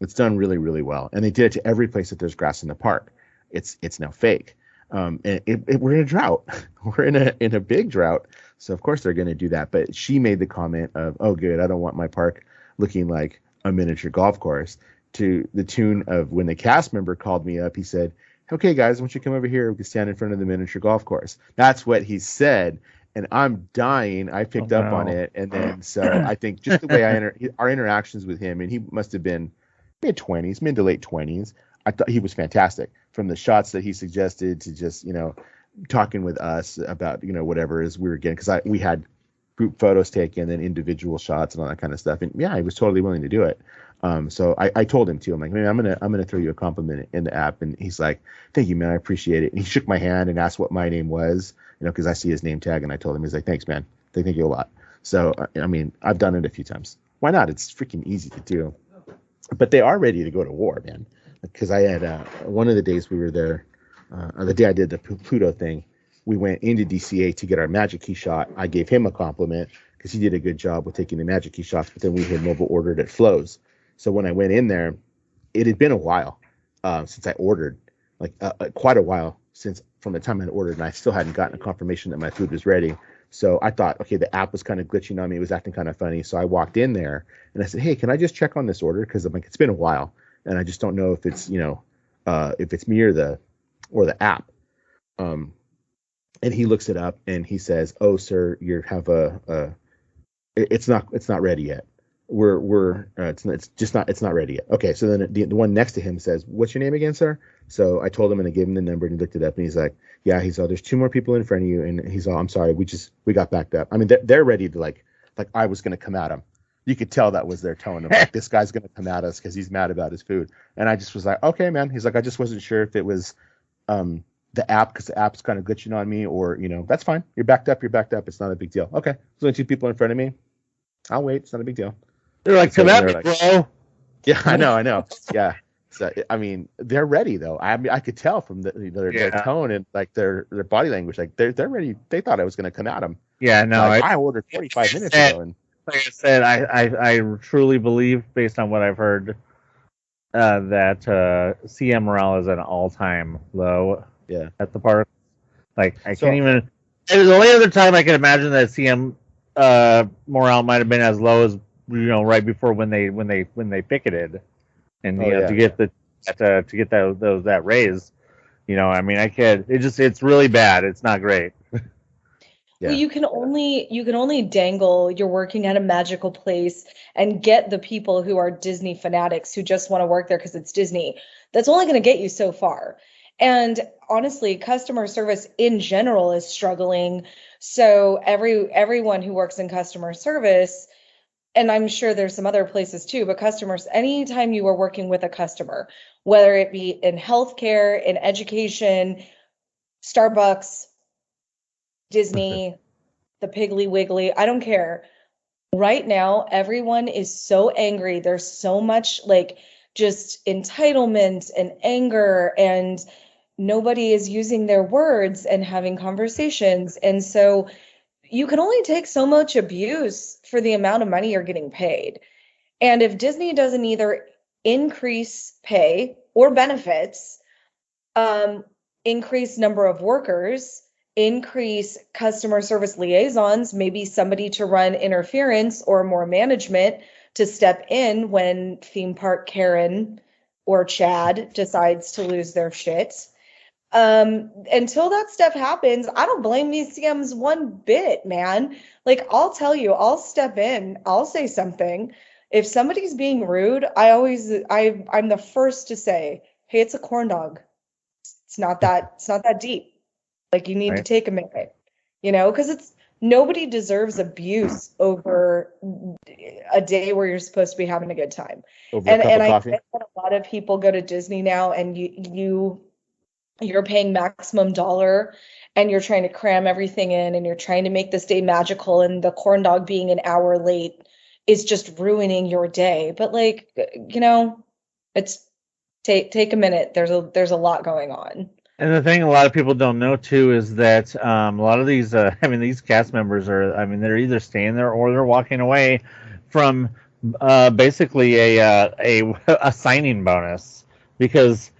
it's done really, really well. And they did it to every place that there's grass in the park. It's now fake. And we're in a drought. We're in a big drought. So of course they're going to do that. But she made the comment of, "Oh, good. I don't want my park looking like a miniature golf course," to the tune of when the cast member called me up, he said, "Okay, guys, why don't you come over here? We can stand in front of the miniature golf course." That's what he said. And I'm dying. I picked up on it. And then, so I think just the way our interactions with him, and he must have been mid to late 20s. I thought he was fantastic, from the shots that he suggested to just, talking with us about, whatever as we were getting, because we had group photos taken and individual shots and all that kind of stuff. And yeah, he was totally willing to do it. So I told him too. I'm like, "Man, I'm gonna throw you a compliment in the app." And he's like, "Thank you, man. I appreciate it." And he shook my hand and asked what my name was, because I see his name tag. And I told him, he's like, "Thanks, man. Thank you a lot." So I mean, I've done it a few times. Why not? It's freaking easy to do. But they are ready to go to war, man. Because I had one of the days we were there, the day I did the Pluto thing, we went into DCA to get our Magic Key shot. I gave him a compliment because he did a good job with taking the Magic Key shots, but then we had mobile ordered at Flo's. So when I went in there, it had been a while since I ordered, like quite a while since from the time I ordered, and I still hadn't gotten a confirmation that my food was ready. So I thought, okay, the app was kind of glitching on me. It was acting kind of funny. So I walked in there and I said, "Hey, can I just check on this order? Because I'm like, it's been a while, and I just don't know if it's if it's me or the app." And he looks it up and he says, "Oh, sir, you have it's not ready yet. It's not ready yet." Okay, so then the one next to him says, "What's your name again, sir?" So I told him, and I gave him the number, and he looked it up, and he's like, "Yeah." He's all, "There's two more people in front of you," and he's all, "I'm sorry, we got backed up." I mean, they're ready to like I was gonna come at him. You could tell that was their tone of like, this guy's gonna come at us because he's mad about his food. And I just was like, "Okay, man." He's like, "I just wasn't sure if it was the app, because the app's kind of glitching on me, or that's fine. You're backed up. It's not a big deal." Okay, there's only two people in front of me. I'll wait. It's not a big deal. They're like, "Come at me, bro." Yeah, I know. Yeah. So I mean, they're ready though. I mean, I could tell from their tone and like their body language, like they're ready. They thought I was going to come at them. Yeah, no. Like, I ordered 45 minutes ago, and like I said, I truly believe, based on what I've heard, that CM morale is at an all-time low. Yeah. At the park, like I can't even. The only other time I can imagine that CM morale might have been as low as right before when they picketed, and to get that raise. I mean, it's really bad. It's not great. Well, you can only dangle you're working at a magical place and get the people who are Disney fanatics who just want to work there because it's Disney. That's only going to get you so far. And honestly, customer service in general is struggling. So everyone who works in customer service, and I'm sure there's some other places too, but customers, anytime you are working with a customer, whether it be in healthcare, in education, Starbucks, Disney, the Piggly Wiggly, I don't care. Right now, everyone is so angry. There's so much like just entitlement and anger, and nobody is using their words and having conversations. And so you can only take so much abuse for the amount of money you're getting paid. And if Disney doesn't either increase pay or benefits, increase number of workers, increase customer service liaisons, maybe somebody to run interference or more management to step in when theme park Karen or Chad decides to lose their shit. Until that stuff happens, I don't blame these CMs one bit, man. Like, I'll tell you, I'll step in, I'll say something. If somebody's being rude, I'm the first to say, hey, it's a corn dog. It's not that deep. Like, you need to take a minute, because nobody deserves abuse over a day where you're supposed to be having a good time. And I think that a lot of people go to Disney now, and you're paying maximum dollar, and you're trying to cram everything in, and you're trying to make this day magical, and the corn dog being an hour late is just ruining your day. But like, it's take a minute. There's a lot going on. And the thing a lot of people don't know too is that a lot of these, these cast members they're either staying there or they're walking away from basically a signing bonus, because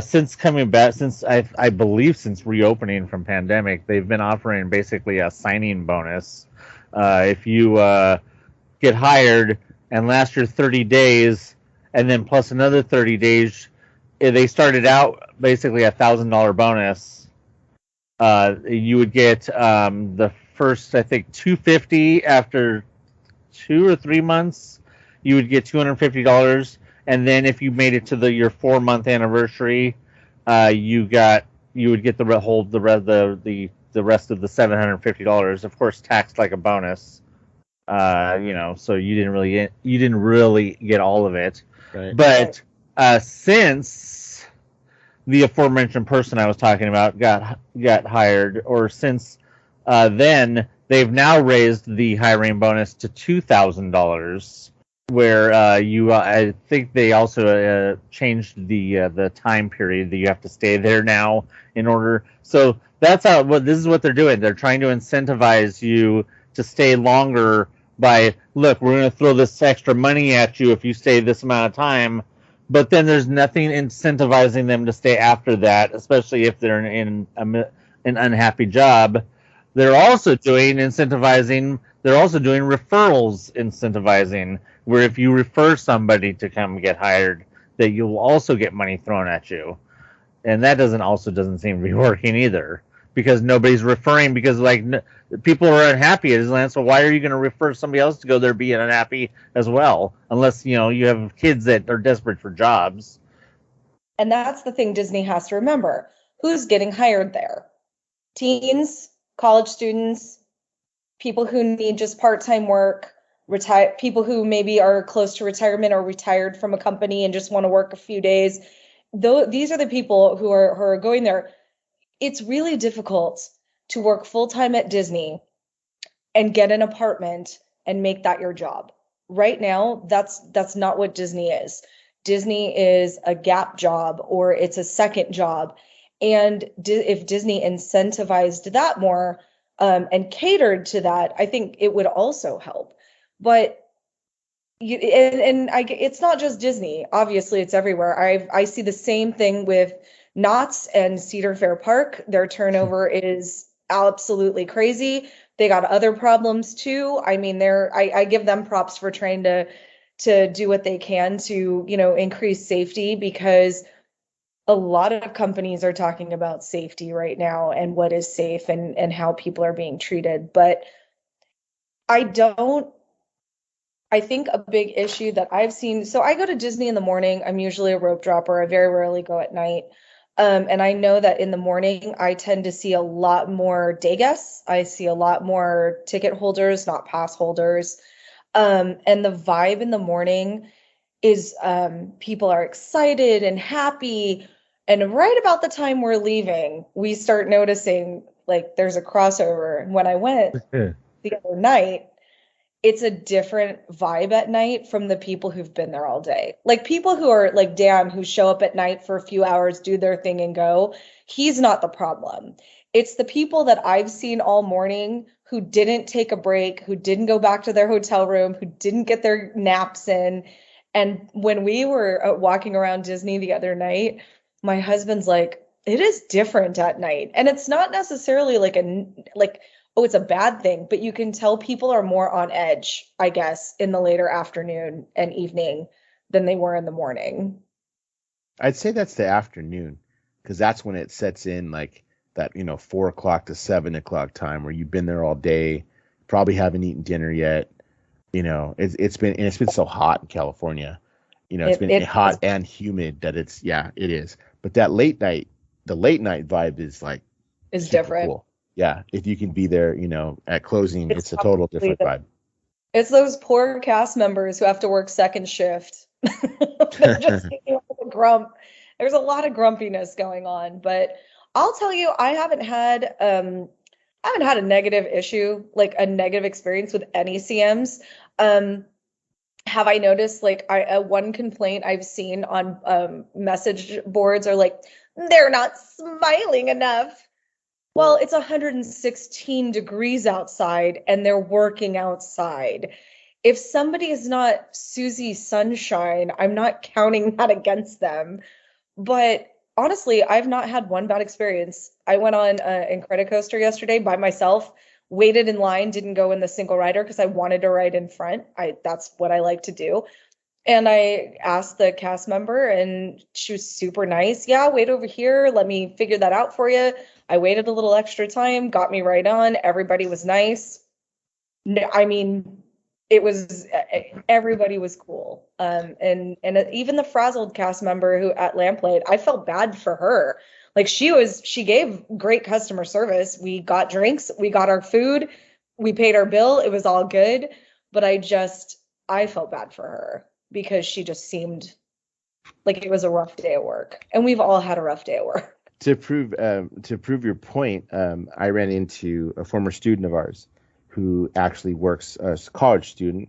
since coming back, since I believe since reopening from pandemic, they've been offering basically a signing bonus. If you get hired and last your 30 days, and then plus another 30 days. They started out basically $1,000 bonus. You would get the first, I think, $250 after 2 or 3 months. You would get $250, and then if you made it to your 4-month anniversary, you would get the rest of the $750. Of course, taxed like a bonus. So you didn't really get all of it, right. But since the aforementioned person I was talking about got hired, or since then, they've now raised the hiring bonus to $2,000, where I think they also changed the time period that you have to stay there now in order. So that's this is what they're doing. They're trying to incentivize you to stay longer by, look, we're going to throw this extra money at you if you stay this amount of time. But then there's nothing incentivizing them to stay after that, especially if they're in an unhappy job. They're also doing referrals incentivizing, where if you refer somebody to come get hired, that you'll also get money thrown at you. And that doesn't seem to be working either, because nobody's referring, because people are unhappy at Disneyland. So why are you going to refer somebody else to go there being unhappy as well? Unless, you have kids that are desperate for jobs. And that's the thing Disney has to remember. Who's getting hired there? Teens, college students, people who need just part-time work, people who maybe are close to retirement or retired from a company and just want to work a few days. These are the people who are going there. It's really difficult to work full-time at Disney and get an apartment and make that your job. Right now, that's not what Disney is. Disney is a gap job, or it's a second job. And if Disney incentivized that more and catered to that, I think it would also help. But it's not just Disney. Obviously, it's everywhere. I see the same thing with Knott's and Cedar Fair Park. Their turnover is absolutely crazy. They got other problems too. I mean, I give them props for trying to do what they can to, increase safety, because a lot of companies are talking about safety right now and what is safe and how people are being treated. But I don't I think a big issue that I've seen, so I go to Disney in the morning. I'm usually a rope dropper. I very rarely go at night. And I know that in the morning, I tend to see a lot more day guests. I see a lot more ticket holders, not pass holders. And the vibe in the morning is people are excited and happy. And right about the time we're leaving, we start noticing like there's a crossover. And when I went the other night, it's a different vibe at night from the people who've been there all day. Like people who are like Dan, who show up at night for a few hours, do their thing and go. He's not the problem. It's the people that I've seen all morning who didn't take a break, who didn't go back to their hotel room, who didn't get their naps in. And when we were walking around Disney the other night, my husband's like, it is different at night. And it's not necessarily like oh, it's a bad thing, but you can tell people are more on edge, I guess, in the later afternoon and evening than they were in the morning. I'd say that's the afternoon, because that's when it sets in like that, 4 o'clock to 7 o'clock time where you've been there all day, probably haven't eaten dinner yet. It's been so hot in California. It's been hot and humid that it is. But that the late night vibe is different. Cool. Yeah, if you can be there, at closing, it's a total different vibe. It's those poor cast members who have to work second shift. They're just grump. There's a lot of grumpiness going on, but I'll tell you, I haven't had a negative issue, like a negative experience with any CMs. Have I noticed like one complaint I've seen on message boards are like, they're not smiling enough. Well, it's 116 degrees outside and they're working outside. If somebody is not Susie Sunshine, I'm not counting that against them. But honestly, I've not had one bad experience. I went on an Incredicoaster yesterday by myself, waited in line, didn't go in the single rider because I wanted to ride in front. That's what I like to do. And I asked the cast member and she was super nice. Yeah, wait over here. Let me figure that out for you. I waited a little extra time, got me right on. Everybody was nice. I mean, everybody was cool. And even the frazzled cast member who at Lamplight, I felt bad for her. Like she gave great customer service. We got drinks, we got our food, we paid our bill. It was all good. But I felt bad for her because she just seemed like it was a rough day at work. And we've all had a rough day at work. To prove your point, I ran into a former student of ours who actually works as a college student,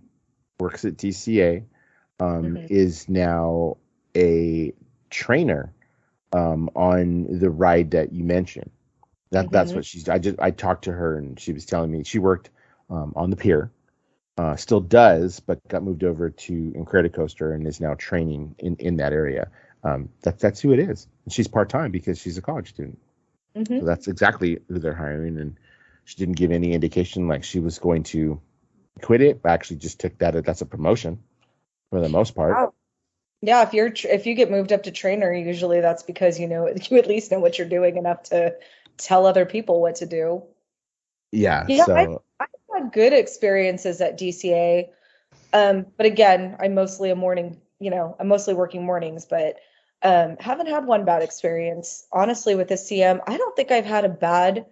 works at DCA, is now a trainer on the ride that you mentioned. That's what she's. I talked to her and she was telling me she worked on the pier, still does, but got moved over to Incredicoaster and is now training in that area. That's who it is. And she's part-time because she's a college student. So that's exactly who they're hiring. And she didn't give any indication like she was going to quit it. I actually just took that's a promotion for the most part. Wow. Yeah, if you get moved up to trainer, usually that's because you at least know what you're doing enough to tell other people what to do. Yeah. So I've had good experiences at DCA. But again, I'm mostly I'm mostly working mornings, but haven't had one bad experience. Honestly, with the CM, I don't think I've had a bad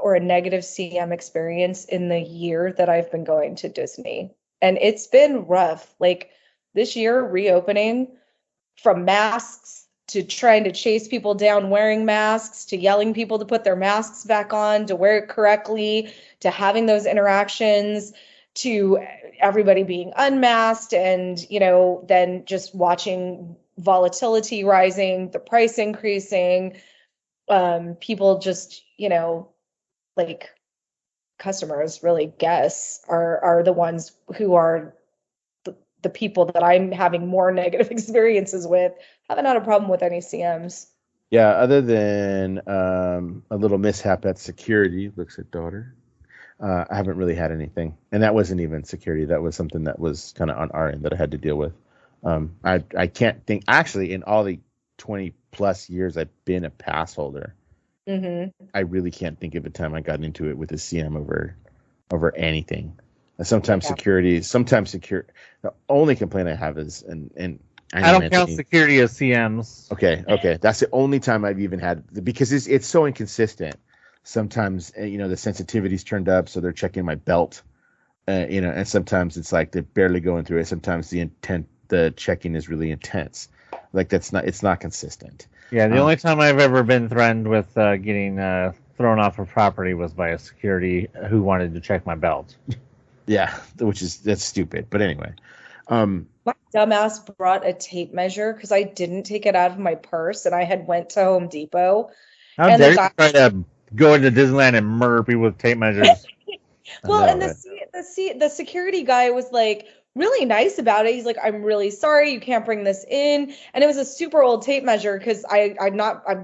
or a negative CM experience in the year that I've been going to Disney. And it's been rough. Like this year, reopening, from masks to trying to chase people down wearing masks, to yelling people to put their masks back on, to wear it correctly, to having those interactions, to everybody being unmasked, and then just watching volatility rising, the price increasing, people just like customers, really guests are the ones who are the people that I'm having more negative experiences with. Haven't had a problem with any CMs. Yeah, other than a little mishap at security, looks at daughter. I haven't really had anything, and that wasn't even security. That was something that was kind of on our end that I had to deal with. I can't think actually in all the 20 plus years I've been a pass holder. I really can't think of a time I got into it with a CM over anything. Sometimes security. The only complaint I have is and I don't count security as CMs. Okay. That's the only time I've even had, because it's so inconsistent. Sometimes, the sensitivity's turned up, so they're checking my belt, and sometimes it's like they're barely going through it. Sometimes the checking is really intense. Like it's not consistent. Yeah, the only time I've ever been threatened with getting thrown off of property was by a security who wanted to check my belt. Yeah, that's stupid. But anyway. My dumbass brought a tape measure because I didn't take it out of my purse, and I had went to Home Depot. How dare you try to go into Disneyland and murder people with tape measures? Well, and the security guy was like really nice about it. He's like, "I'm really sorry, you can't bring this in." And it was a super old tape measure because I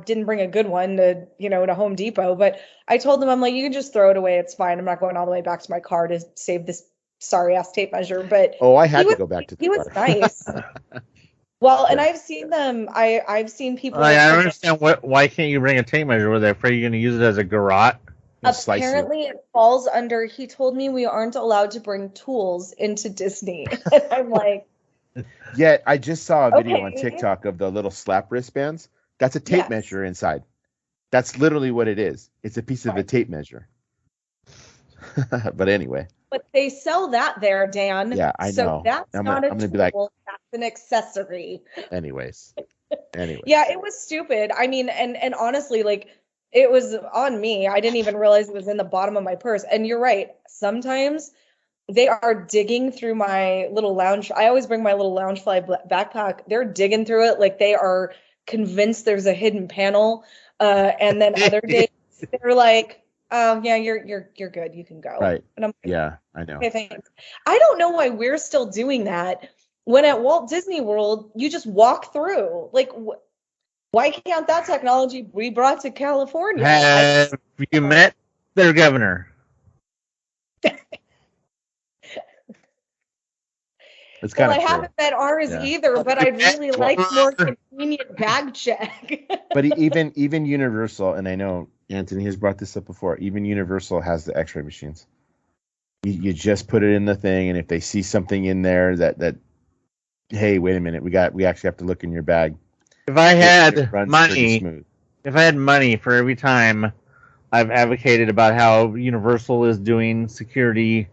didn't bring a good one to Home Depot. But I told him, I'm like, you can just throw it away. It's fine. I'm not going all the way back to my car to save this sorry ass tape measure. But I had to go back to the car. He was nice. Well, and I've seen them. I've seen people. I don't understand why can't you bring a tape measure? Were they afraid you're going to use it as a garrote? Apparently, it falls under. He told me we aren't allowed to bring tools into Disney, and I'm like. Yeah, I just saw a video on TikTok of the little slap wristbands. That's a tape measure inside. That's literally what it is. It's a piece of a tape measure. But anyway. But they sell that there, Dan. Yeah, I know. So that's not a tool. Be like, that's an accessory. Anyways. Yeah, it was stupid. I mean, and honestly, like, it was on me. I didn't even realize it was in the bottom of my purse. And you're right. Sometimes they are digging through my little lounge. I always bring my little Loungefly backpack. They're digging through it like they are convinced there's a hidden panel. And then other days they're like, yeah, you're good. You can go. Right. And I'm like, yeah, I know. Okay, thanks. I don't know why we're still doing that when at Walt Disney World you just walk through. Like, why can't that technology be brought to California? Have you met their governor? It's kind I of haven't met ours either, but I'd really like more convenient bag check. But even Universal, and I know Anthony has brought this up before, even Universal has the X-ray machines. You just put it in the thing, and if they see something in there that hey, wait a minute, we actually have to look in your bag. If I had money for every time I've advocated about how Universal is doing security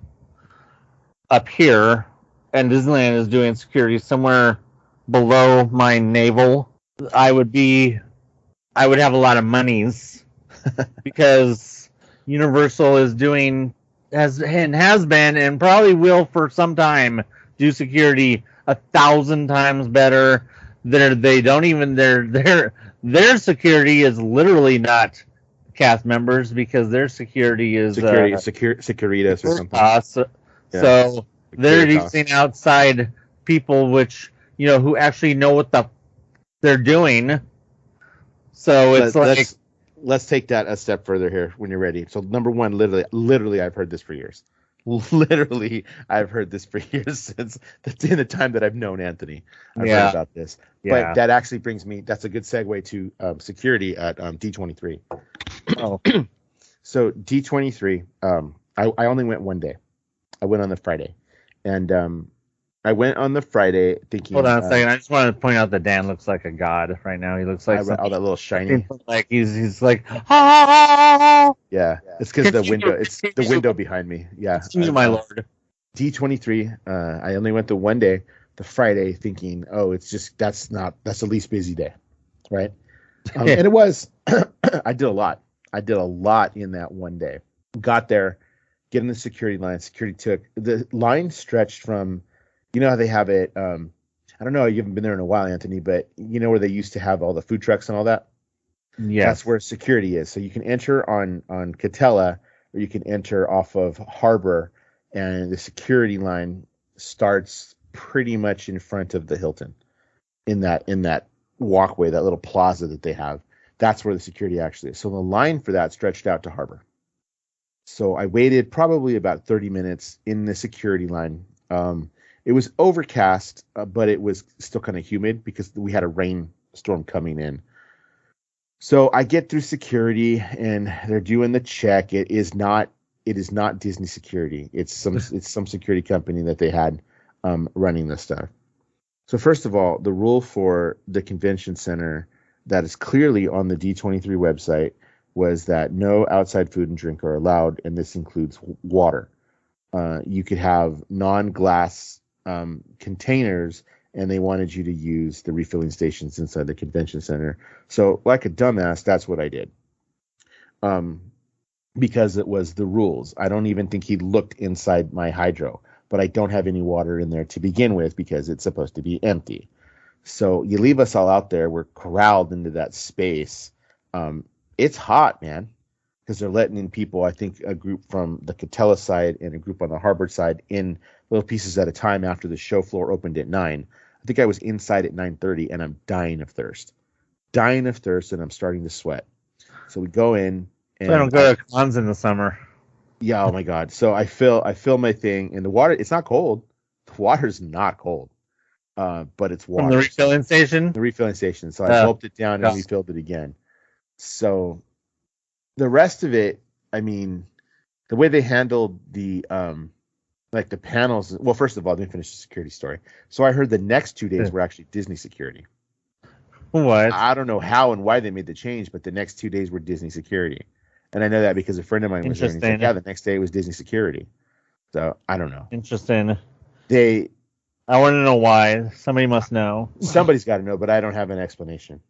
up here and Disneyland is doing security somewhere below my navel, I would have a lot of monies because Universal has been and probably will for some time do security 1,000 times better. Their security is literally not cast members because their security is Securitas or something. So they're using outside people, which who actually know what they're doing. So it's let's take that a step further here when you're ready. So number one, literally, I've heard this for years. Literally, I've heard this for years since the time that I've known Anthony. I've heard about this. Yeah. But that actually brings me, that's a good segue to security at D23. Oh. So D23, I only went one day. I went on the Friday. And I went on the Friday thinking... Hold on a second. I just want to point out that Dan looks like a god right now. He looks like all that little shiny. Like he's like... Ah! Yeah, it's because the window behind me. Yeah. My lord. D23, I only went the one day, the Friday, thinking, that's the least busy day, right? And it was. I did a lot. In that one day. Got there, get in the security line. The line stretched from, how they have it. I don't know, you haven't been there in a while, Anthony, but where they used to have all the food trucks and all that. Yeah, that's where security is. So you can enter on Catella, or you can enter off of Harbor, and the security line starts pretty much in front of the Hilton, in that walkway, that little plaza that they have. That's where the security actually is. So the line for that stretched out to Harbor. So I waited probably about 30 minutes in the security line. It was overcast, but it was still kind of humid because we had a rainstorm coming in. So I get through security and they're doing the check. It is not Disney security. It's some security company that they had running this stuff. So first of all, the rule for the convention center that is clearly on the D23 website was that no outside food and drink are allowed, and this includes water. You could have non-glass containers, and they wanted you to use the refilling stations inside the convention center. So like a dumbass, that's what I did. Because it was the rules. I don't even think he looked inside my hydro, but I don't have any water in there to begin with because it's supposed to be empty. So you leave us all out there. We're corralled into that space. It's hot, man, because they're letting in people. I think a group from the Catella side and a group on the Harvard side in little pieces at a time after the show floor opened at 9. I think I was inside at 9:30 and I'm dying of thirst, and I'm starting to sweat. So we go in. And I don't go to cons in the summer. Yeah, oh my God. So I fill my thing, and the water, it's not cold. The water's not cold. But it's water. From the refilling station? The refilling station. So I gulped it down and refilled it again. So the rest of it, I mean, the way they handled the like the panels, well, first of all, I didn't finish the security story. So I heard the next 2 days were actually Disney security. What? I don't know how and why they made the change, but the next 2 days were Disney security. And I know that because a friend of mine was there, and he said, yeah, the next day was Disney security. So I don't know. Interesting. I want to know why. Somebody must know. Somebody's got to know, but I don't have an explanation.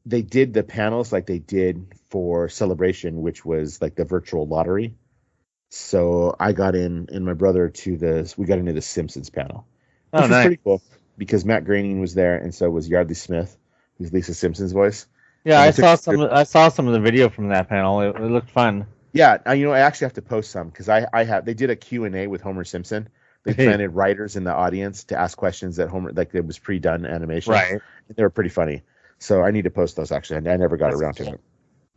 They did the panels like they did for Celebration, which was like the virtual lottery. So I got in, and my brother we got into the Simpsons panel. Which was pretty cool because Matt Groening was there, and so was Yardley Smith, who's Lisa Simpson's voice. Yeah, I saw some of the video from that panel. It looked fun. Yeah, I actually have to post some because they did a Q&A with Homer Simpson. They planted writers in the audience to ask questions that Homer, like it was pre-done animation. Right. They were pretty funny. So I need to post those actually. I never got around to it.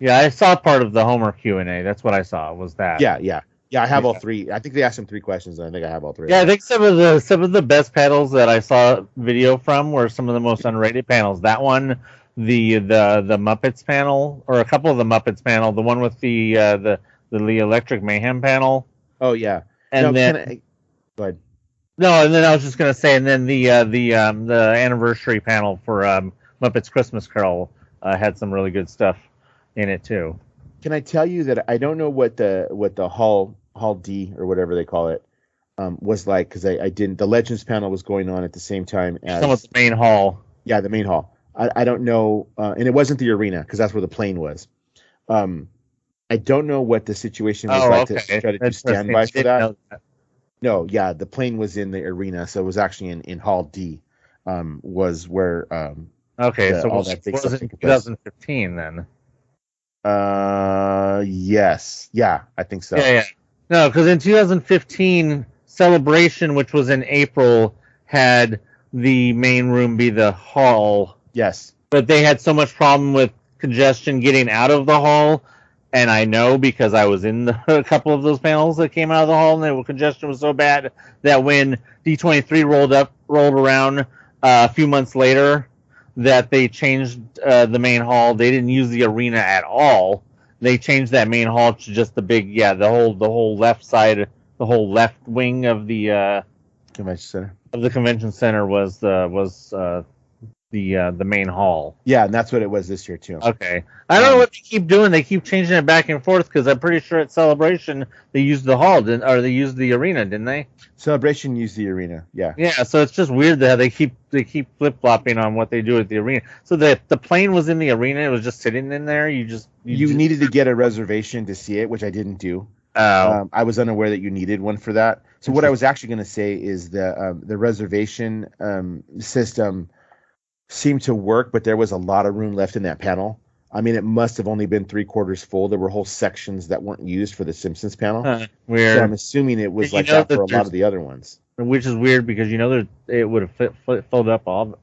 Yeah, I saw part of the Homer Q&A. That's what I saw was that. Yeah. I have all three. I think they asked him 3 questions, and I think I have all 3. Yeah, I think some of the best panels that I saw video from were some of the most underrated panels. That one, the Muppets panel, or a couple of the Muppets panel, the one with the Electric Mayhem panel. Oh yeah, and go ahead. No, and then I was just gonna say, and then the anniversary panel for Muppets Christmas Carol had some really good stuff in it too. Can I tell you that I don't know what the Hall D or whatever they call it was like, because I didn't. The Legends panel was going on at the same time as the main hall. Yeah, the main hall. I don't know, and it wasn't the arena because that's where the plane was. I don't know what the situation was like to try to do standby for that. No, yeah, the plane was in the arena, so it was actually in Hall D. Was where so all that big stuff in 2015 then. Yes, yeah, I think so. Yeah. No, because in 2015, Celebration, which was in April, had the main room be the hall. Yes. But they had so much problem with congestion getting out of the hall, and I know because I was in a couple of those panels that came out of the hall, and the congestion was so bad that when D23 rolled around a few months later, that they changed the main hall. They didn't use the arena at all. They changed that main hall to just the big, the whole left side, the whole left wing of the convention center. Of the convention center was the main hall. Yeah, and that's what it was this year too. Okay, I don't know what they keep doing. They keep changing it back and forth because I'm pretty sure at Celebration they used the hall, they used the arena, didn't they? Celebration used the arena. Yeah. Yeah, so it's just weird that they keep flip flopping on what they do at the arena. So the plane was in the arena; it was just sitting in there. You needed to get a reservation to see it, which I didn't do. I was unaware that you needed one for that. So what I was actually going to say is the reservation system seemed to work, but there was a lot of room left in that panel. I mean, it must have only been 3/4 full. There were whole sections that weren't used for the Simpsons panel. Weird. So I'm assuming it was like that for a lot of the other ones. Which is weird because it would have filled up all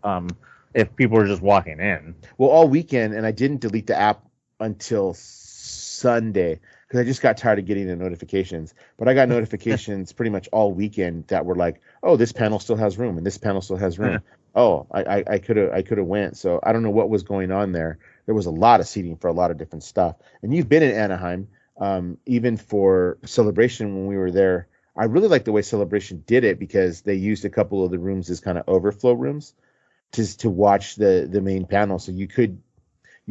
if people were just walking in. Well, all weekend, and I didn't delete the app until Sunday because I just got tired of getting the notifications. But I got notifications pretty much all weekend that were like, oh, this panel still has room and this panel still has room. Oh, I could have went. So I don't know what was going on there. There was a lot of seating for a lot of different stuff. And you've been in Anaheim, even for Celebration when we were there. I really like the way Celebration did it because they used a couple of the rooms as kind of overflow rooms to watch the main panel. So you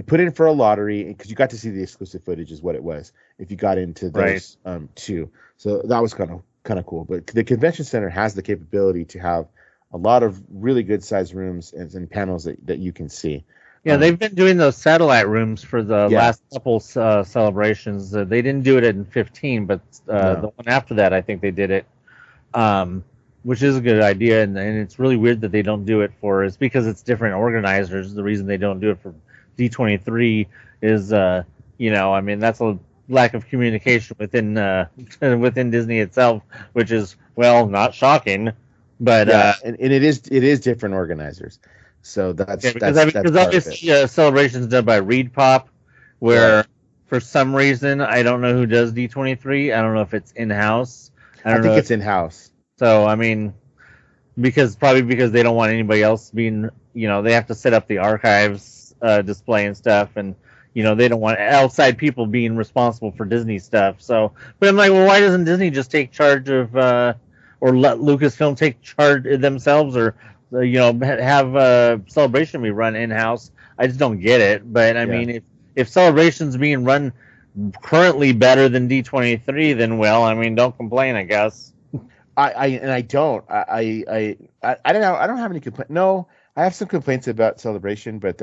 put in for a lottery because you got to see the exclusive footage is what it was if you got into those too. So that was kind of cool. But the convention center has the capability to have a lot of really good sized rooms and panels that you can see. Yeah, they've been doing those satellite rooms for the last couple celebrations. They didn't do it in 15, but the one after that, I think they did it, which is a good idea. And it's really weird that they don't do it for. It's because it's different organizers. The reason they don't do it for D23 is, I mean, that's a lack of communication within Disney itself, which is, well, not shocking. But and it is different organizers. So because obviously Celebration's done by Reed Pop, where for some reason I don't know who does D23. I don't know if it's in house. I think it's in house. So I mean, because they don't want anybody else being, they have to set up the archives display and stuff, and they don't want outside people being responsible for Disney stuff. So, but I'm like, well, why doesn't Disney just take charge of, or let Lucasfilm take charge themselves, or have Celebration be run in-house? I just don't get it. But I mean, if Celebration's being run currently better than D23, then well, I mean, don't complain, I guess. I don't know. I don't have any complaints. No, I have some complaints about Celebration, but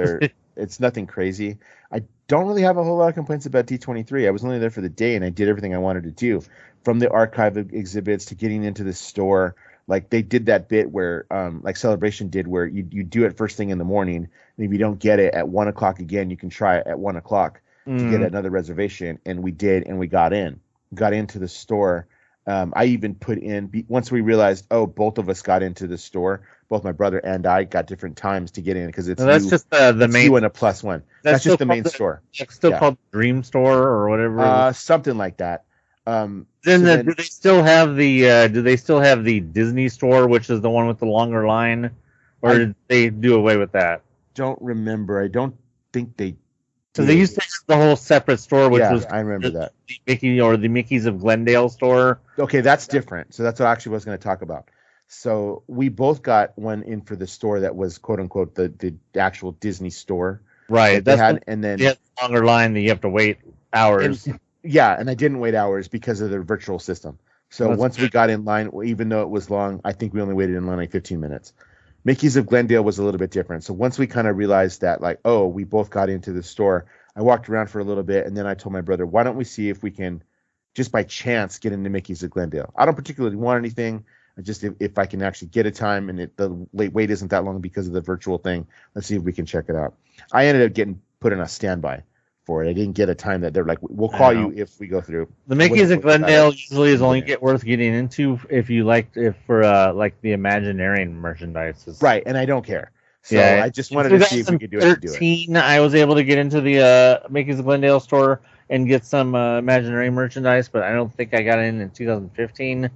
it's nothing crazy. I don't really have a whole lot of complaints about D23. I was only there for the day, and I did everything I wanted to do, from the archive exhibits to getting into the store. Like they did that bit where, like Celebration did, where you do it first thing in the morning, and if you don't get it at 1 o'clock again, you can try it at 1 o'clock to get another reservation. And we did, and we got into the store. I even put in, once we realized, both of us got into the store, both my brother and I got different times to get in because that's just the main you and a +1. That's just the main store. It's still called Dream Store or whatever. Something like that. Do they still have the Disney Store, which is the one with the longer line, or did they do away with that? Don't remember. I don't think they. So they used to have the whole separate store, which was I remember that the Mickey's of Glendale store. Okay, that's different. So that's what I actually was going to talk about. So we both got one in for the store that was quote unquote the actual Disney store, right? And then you have a longer line that you have to wait hours. And I didn't wait hours because of the virtual system. So once we got in line, even though it was long, I think we only waited in line like 15 minutes. Mickey's of Glendale was a little bit different. So once we kind of realized that, like, we both got into the store, I walked around for a little bit, and then I told my brother, why don't we see if we can, just by chance, get into Mickey's of Glendale? I don't particularly want anything. Just if I can actually get a time, and the wait isn't that long because of the virtual thing, let's see if we can check it out. I ended up getting put in a standby for it. I didn't get a time that they're like, we'll call you if we go through. The Mickey's of Glendale usually is only worth getting into if you like the Imagineering merchandise. Right, and I don't care. So I just wanted to see if we could do it. I was able to get into the Mickey's of Glendale store and get some Imagineering merchandise, but I don't think I got in 2015. Of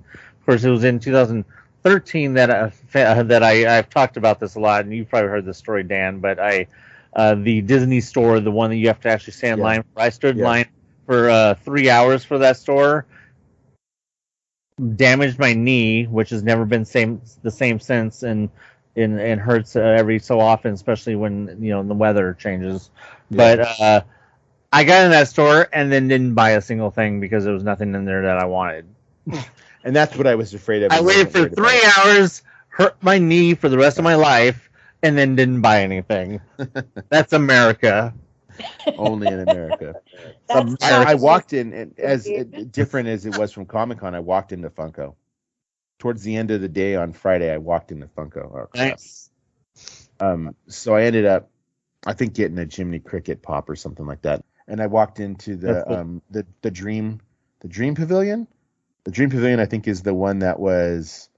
course, it was in 2013 that I've talked about this a lot, and you've probably heard this story, Dan, but the Disney store, the one that you have to actually stand in line for. I stood in line for 3 hours for that store. Damaged my knee, which has never been the same since, and hurts every so often, especially when the weather changes. But I got in that store and then didn't buy a single thing because there was nothing in there that I wanted. And that's what I was afraid of. I waited for 3 hours, hurt my knee for the rest of my life, and then didn't buy anything. That's America. Only in America. I walked in, and as different as it was from Comic-Con, I walked into Funko. Towards the end of the day on Friday, I walked into Funko. Nice. So I ended up, I think, getting a Jiminy Cricket pop or something like that. And I walked into the Dream Pavilion. The Dream Pavilion, I think, is the one that was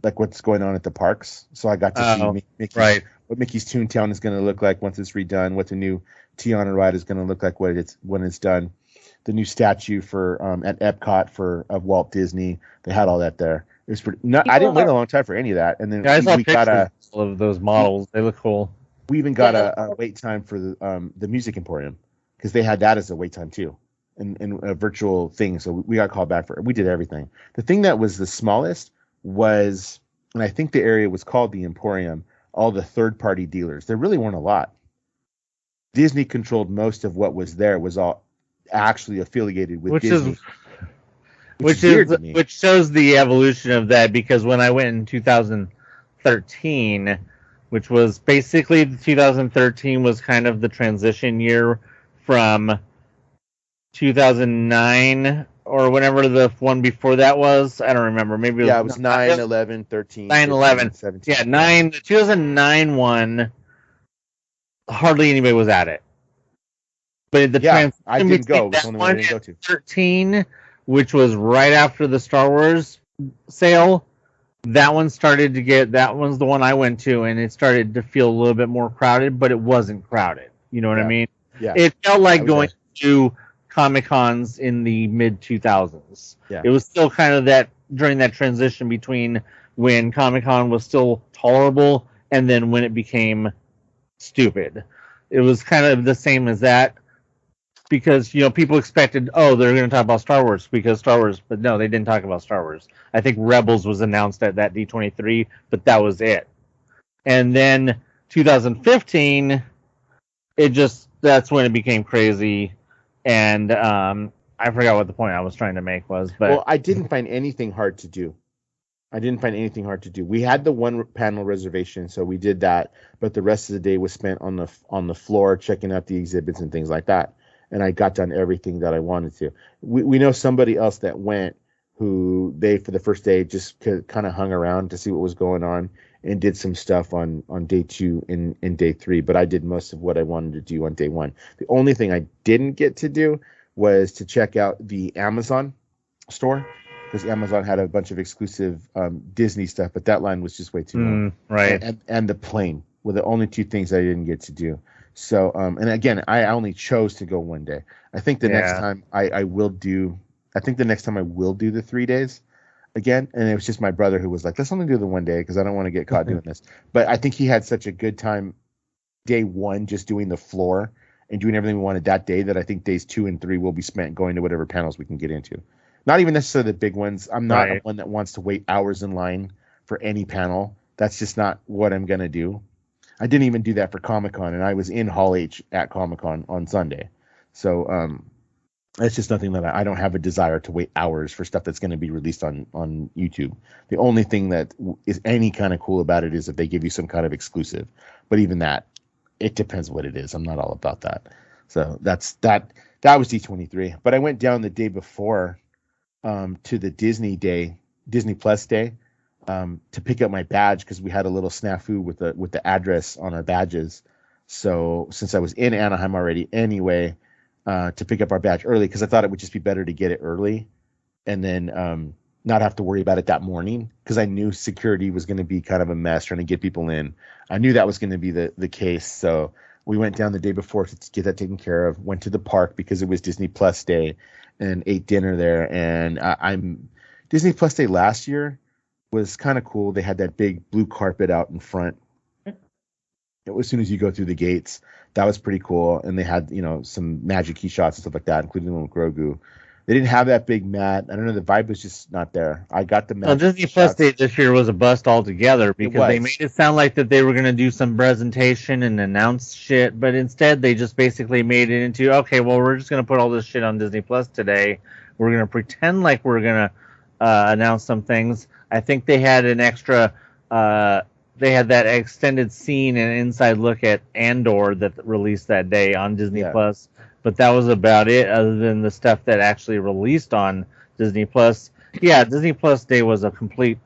like what's going on at the parks. So I got to see Mickey's, what Mickey's Toontown is going to look like once it's redone, what the new Tiana ride is going to look like when it's done. the new statue for at Epcot of Walt Disney. They had all that there. It was pretty. No, I didn't wait a long time for any of that. And then we got of those models. They look cool. We even got a wait time for the Music Emporium because they had that as a wait time too, and a virtual thing. So we got called back for it. We did everything. The thing that was the smallest was, and I think the area was called the Emporium, all the third-party dealers. There really weren't a lot. Disney controlled most of what was there, was all actually affiliated with Disney. Which shows the evolution of that, because when I went in 2013, which was basically 2013 was kind of the transition year from 2009 or whenever the one before that was. I don't remember. Maybe it was 9, 11, 13. 9, 11. 17. Yeah, 9. The 2009 one, hardly anybody was at it. But I didn't go. It was only one I didn't go to. 13, which was right after the Star Wars sale, that one's the one I went to, and it started to feel a little bit more crowded, but it wasn't crowded. You know what I mean? Yeah. It felt like going to Comic-Cons in the mid-2000s. Yeah. It was still kind of that, during that transition between when Comic-Con was still tolerable and then when it became stupid. It was kind of the same as that, because, people expected, they're going to talk about Star Wars because Star Wars, but no, they didn't talk about Star Wars. I think Rebels was announced at that D23, but that was it. And then 2015, that's when it became crazy, and I forgot what the point I was trying to make was. But well, I didn't find anything hard to do. We had the one panel reservation, so we did that, but the rest of the day was spent on the floor checking out the exhibits and things like that. And I got done everything that I wanted to. We know somebody else that went, who they, for the first day, just kind of hung around to see what was going on and did some stuff on day 2 and day 3. But I did most of what I wanted to do on day 1. The only thing I didn't get to do was to check out the Amazon store, because Amazon had a bunch of exclusive Disney stuff, but that line was just way too long. Right. And the plane were the only 2 things I didn't get to do. So, and again, I only chose to go one day. I think the next time I will do the 3 days again. And it was just my brother who was like, let's only do the one day because I don't want to get caught doing this. But I think he had such a good time day 1, just doing the floor and doing everything we wanted that day, that I think days 2 and 3 will be spent going to whatever panels we can get into. Not even necessarily the big ones. I'm not one that wants to wait hours in line for any panel. That's just not what I'm going to do. I didn't even do that for Comic-Con, and I was in Hall H at Comic-Con on Sunday. So it's just nothing that I don't have a desire to wait hours for stuff that's going to be released on YouTube. The only thing that is any kind of cool about it is if they give you some kind of exclusive. But even that, it depends what it is. I'm not all about that. So that was D23. But I went down the day before to the Disney Plus Day. To pick up my badge, because we had a little snafu with the address on our badges. So since I was in Anaheim already anyway, to pick up our badge early, because I thought it would just be better to get it early and then not have to worry about it that morning, because I knew security was going to be kind of a mess trying to get people in. I knew that was going to be the case. So we went down the day before to get that taken care of, went to the park because it was Disney Plus Day, and ate dinner there. And Disney Plus Day last year was kind of cool. They had that big blue carpet out in front. As soon as you go through the gates, that was pretty cool. And they had, some magic key shots and stuff like that, including little Grogu. They didn't have that big mat. I don't know. The vibe was just not there. I got the mat. Well, Disney Plus Day this year was a bust altogether, because they made it sound like that they were going to do some presentation and announce shit, but instead they just basically made it into, okay, well, we're just going to put all this shit on Disney Plus today. We're going to pretend like we're going to announce some things. I think they had an extra, they had that extended scene and inside look at Andor that released that day on Disney Plus, but that was about it, other than the stuff that actually released on Disney Plus. Yeah, Disney Plus Day was a complete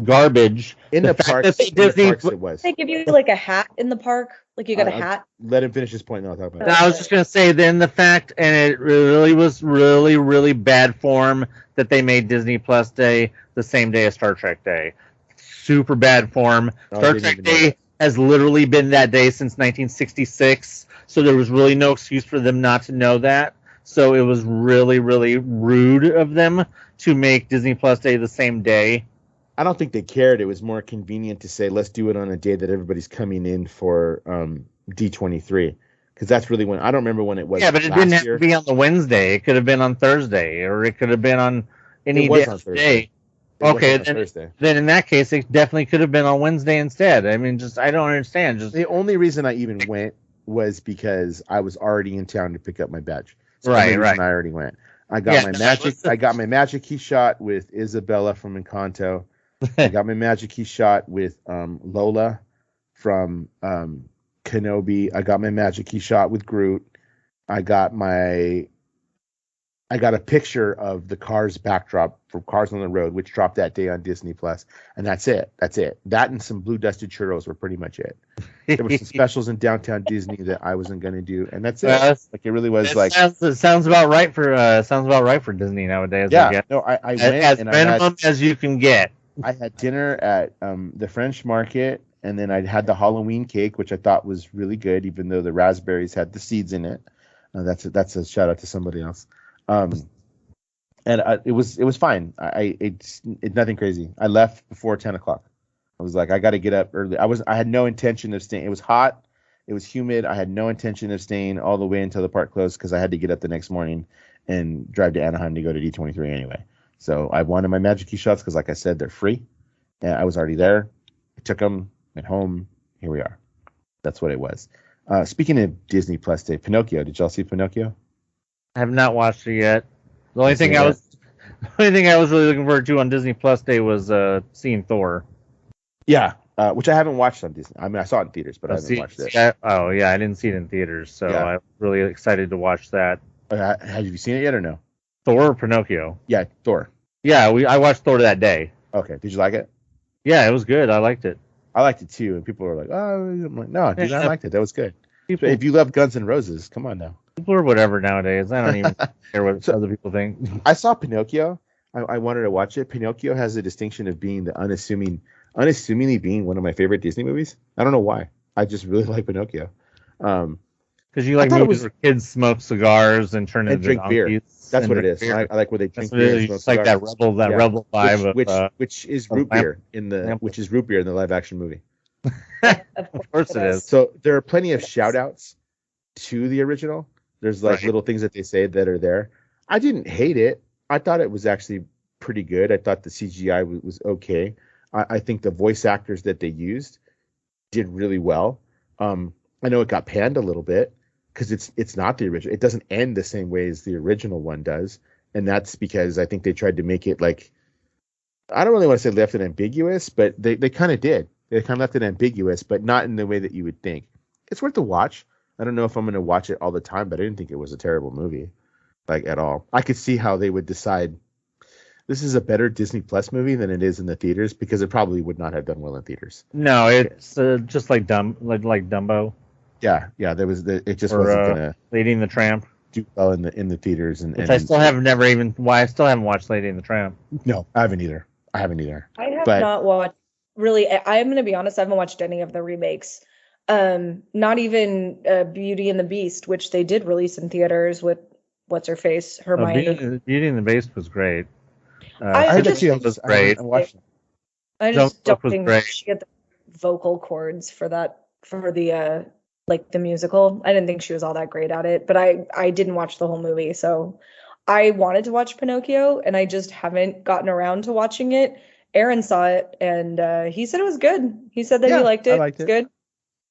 garbage. In the parks, it was. They give you like a hat in the park, like you got a hat. Let him finish his point, and I'll talk about it. I was just gonna say, then the fact, and it really was really, really bad form that they made Disney Plus Day the same day as Star Trek Day. Super bad form. Star Trek Day has literally been that day since 1966, so there was really no excuse for them not to know that. So it was really, really rude of them to make Disney Plus Day the same day. I don't think they cared. It was more convenient to say, let's do it on a day that everybody's coming in for D23. Because that's really when, I don't remember when it was. Yeah, but it didn't have to be on the Wednesday. It could have been on Thursday, or it could have been on any day. Okay, then in that case, it definitely could have been on Wednesday instead. I mean, I don't understand. The only reason I even went was because I was already in town to pick up my badge. So right. I already went. I got my magic key shot with Isabella from Encanto. I got my magic key shot with Lola from Kenobi. I got my magic key shot with Groot. I got a picture of the Cars backdrop from Cars on the Road, which dropped that day on Disney Plus, and that's it. That and some blue dusted churros were pretty much it. There were some specials in Downtown Disney that I wasn't going to do, and that's it. Like it really was like. It sounds about right for Disney nowadays. Yeah, no, I went as minimum as you can get. I had dinner at the French Market, and then I had the Halloween cake, which I thought was really good, even though the raspberries had the seeds in it. That's a shout out to somebody else. And it was fine. It's nothing crazy. I left before 10 o'clock. I was like, I got to get up early. I had no intention of staying. It was hot. It was humid. I had no intention of staying all the way until the park closed because I had to get up the next morning and drive to Anaheim to go to D23 anyway. So I wanted my Magic Key shots because, like I said, they're free. And I was already there. I took them, went home. Here we are. That's what it was. Speaking of Disney Plus Day, Pinocchio. Did y'all see Pinocchio? I have not watched it yet. The only thing I was really looking forward to on Disney Plus Day was seeing Thor. Yeah, which I haven't watched on Disney. I mean, I saw it in theaters, but I haven't watched it. I didn't see it in theaters, so yeah. I'm really excited to watch that. Have you seen it yet or no? Thor or Pinocchio? Yeah, Thor. Yeah, I watched Thor that day. Okay, did you like it? Yeah, it was good. I liked it. I liked it too, and people were like, "Oh," I'm like, "No, dude, I liked it. That was good." If you love Guns N' Roses, come on now. People are whatever nowadays. I don't even care what other people think. I saw Pinocchio. I wanted to watch it. Pinocchio has the distinction of being the unassumingly being one of my favorite Disney movies. I don't know why. I just really like Pinocchio. Because you like movies where kids smoke cigars and turn into drink beer. That's what it is. I like where they drink beer. It's like that rebel vibe, which is root beer in the live action movie. Of course it is. So there are plenty of shout outs to the original. There's little things that they say that are there. I didn't hate it. I thought it was actually pretty good. I thought the CGI was okay. I think the voice actors that they used did really well. I know it got panned a little bit because it's not the original. It doesn't end the same way as the original one does, and that's because I think they tried to make it like, I don't really want to say left it ambiguous, but they kind of did. They kind of left it ambiguous, but not in the way that you would think. It's worth a watch. I don't know if I'm going to watch it all the time, but I didn't think it was a terrible movie, like at all. I could see how they would decide this is a better Disney Plus movie than it is in the theaters because it probably would not have done well in theaters. No, it's just like Dumbo. Yeah, it just wasn't gonna Lady and the Tramp do well in the theaters, and I still haven't watched Lady and the Tramp. No, I haven't either. I have not watched. Really, I'm going to be honest. I haven't watched any of the remakes. Not even Beauty and the Beast, which they did release in theaters with what's her face, Hermione. Beauty and the Beast was great. I just was great. I watched it. I just don't think she had the vocal cords for the like the musical. I didn't think she was all that great at it, but I didn't watch the whole movie, so I wanted to watch Pinocchio, and I just haven't gotten around to watching it. Aaron saw it, and he said it was good. He said that he liked it. It's good.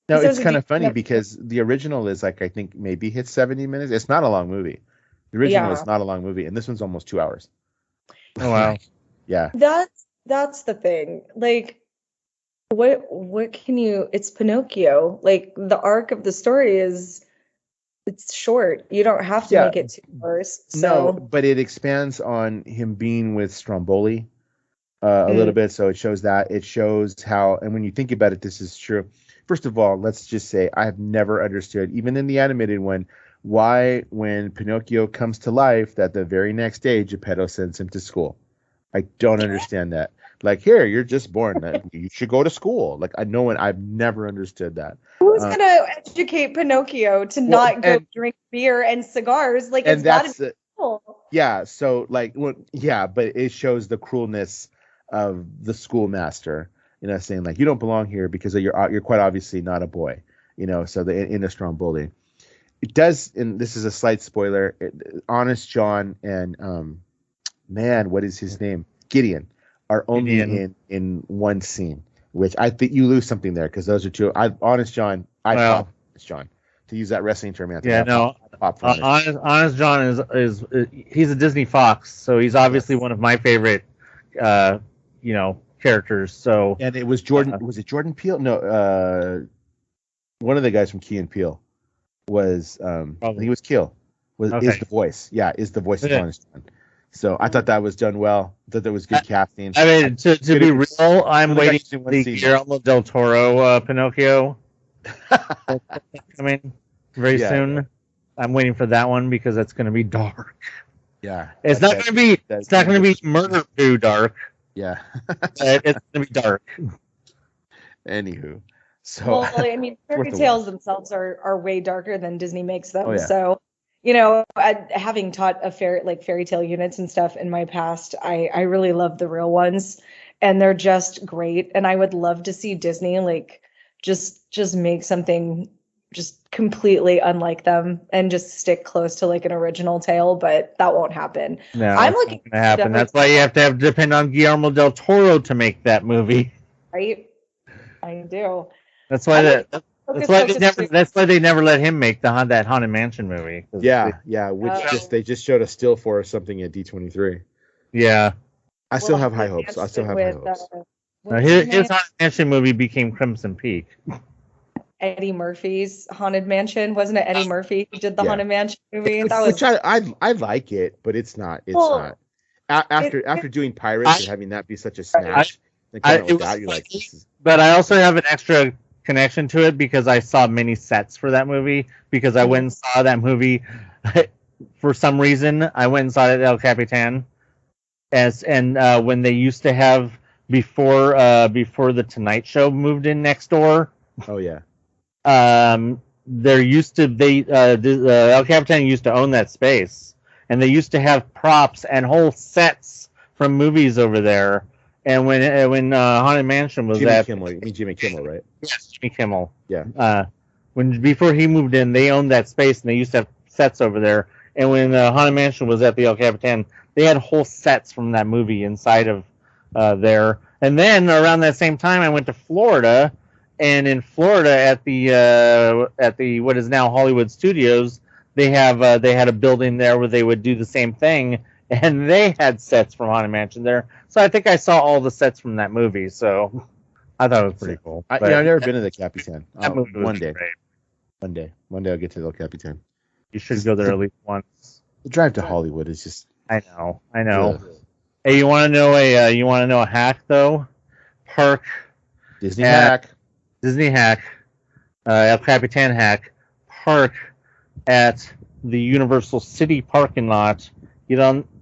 No, it's kind of funny because the original is like, I think maybe hits 70 minutes. It's not a long movie. The original is not a long movie, and this one's almost 2 hours. Oh wow. Yeah. That's the thing. Like, what can you? It's Pinocchio. Like, the arc of the story it's short. You don't have to make it 2 hours. So. No, but it expands on him being with Stromboli a little bit. So it shows how, and when you think about it, this is true. First of all, let's just say I have never understood, even in the animated one, why when Pinocchio comes to life, that the very next day Geppetto sends him to school. I don't understand that. Like, here, you're just born. You should go to school. Like, I've never understood that. Who's gonna educate Pinocchio to not go drink beer and cigars? Like, it's gotta be cool. Yeah. So, like, but it shows the cruelness of the schoolmaster. Saying like, you don't belong here because you're quite obviously not a boy. So the inner strong bully. It does, and this is a slight spoiler. Honest John and man, what is his name? Gideon are only in one scene, which I think you lose something there because those are two. Honest John, pop Honest John, to use that wrestling term. Honest John is he's a Disney Fox, so he's obviously one of my favorite, characters. So and it was Jordan. Was it Jordan Peele? No, one of the guys from Key and Peele was. He was Keel. Is the voice? Yeah, is the voice of Honest John. So I thought that was done well. I thought that was good casting. I mean, to be real, I'm waiting to see Guillermo del Toro Pinocchio. Very soon. Yeah. I'm waiting for that one because it's going to be dark. Yeah, it's not going to be murder poo dark. Yeah, it's going to be dark. Anywho, so fairy tales themselves are way darker than Disney makes them. Oh, yeah. So. Having taught fairy tale units and stuff in my past, I really love the real ones, and they're just great. And I would love to see Disney just make something just completely unlike them and just stick close to an original tale, but that won't happen. No, I'm looking to happen. That's why you have to depend on Guillermo del Toro to make that movie. Right? I do. That's why That's why they never let him make that Haunted Mansion movie. Which they just showed a still for or something at D23. Yeah, I still have high hopes. His Haunted Mansion movie became Crimson Peak. Eddie Murphy's Haunted Mansion, wasn't it? Eddie Murphy who did the Haunted Mansion movie. I like it, but it's not. It's not. After doing Pirates and having that be such a smash, but I also have an extra connection to it because I saw many sets for that movie because I went and saw that movie for some reason. I went and saw it at El Capitan when they used to have before the Tonight Show moved in next door. Oh yeah. There used to El Capitan used to own that space, and they used to have props and whole sets from movies over there. And when Haunted Mansion was Jimmy Kimmel, you mean Jimmy Kimmel, right? Yes, Jimmy Kimmel. Yeah. Before he moved in, they owned that space and they used to have sets over there. And when Haunted Mansion was at the El Capitan, they had whole sets from that movie inside of there. And then around that same time, I went to Florida, and in Florida at the what is now Hollywood Studios, they had a building there where they would do the same thing. And they had sets from Haunted Mansion there. So I think I saw all the sets from that movie. So I thought it was pretty cool. I've never been to the Capitan. One day I'll get to the Capitan. You should go there at least once. The drive to Hollywood is just... I know. Hey, you want to know a hack, though? Disney hack. El Capitan hack. Park at the Universal City parking lot.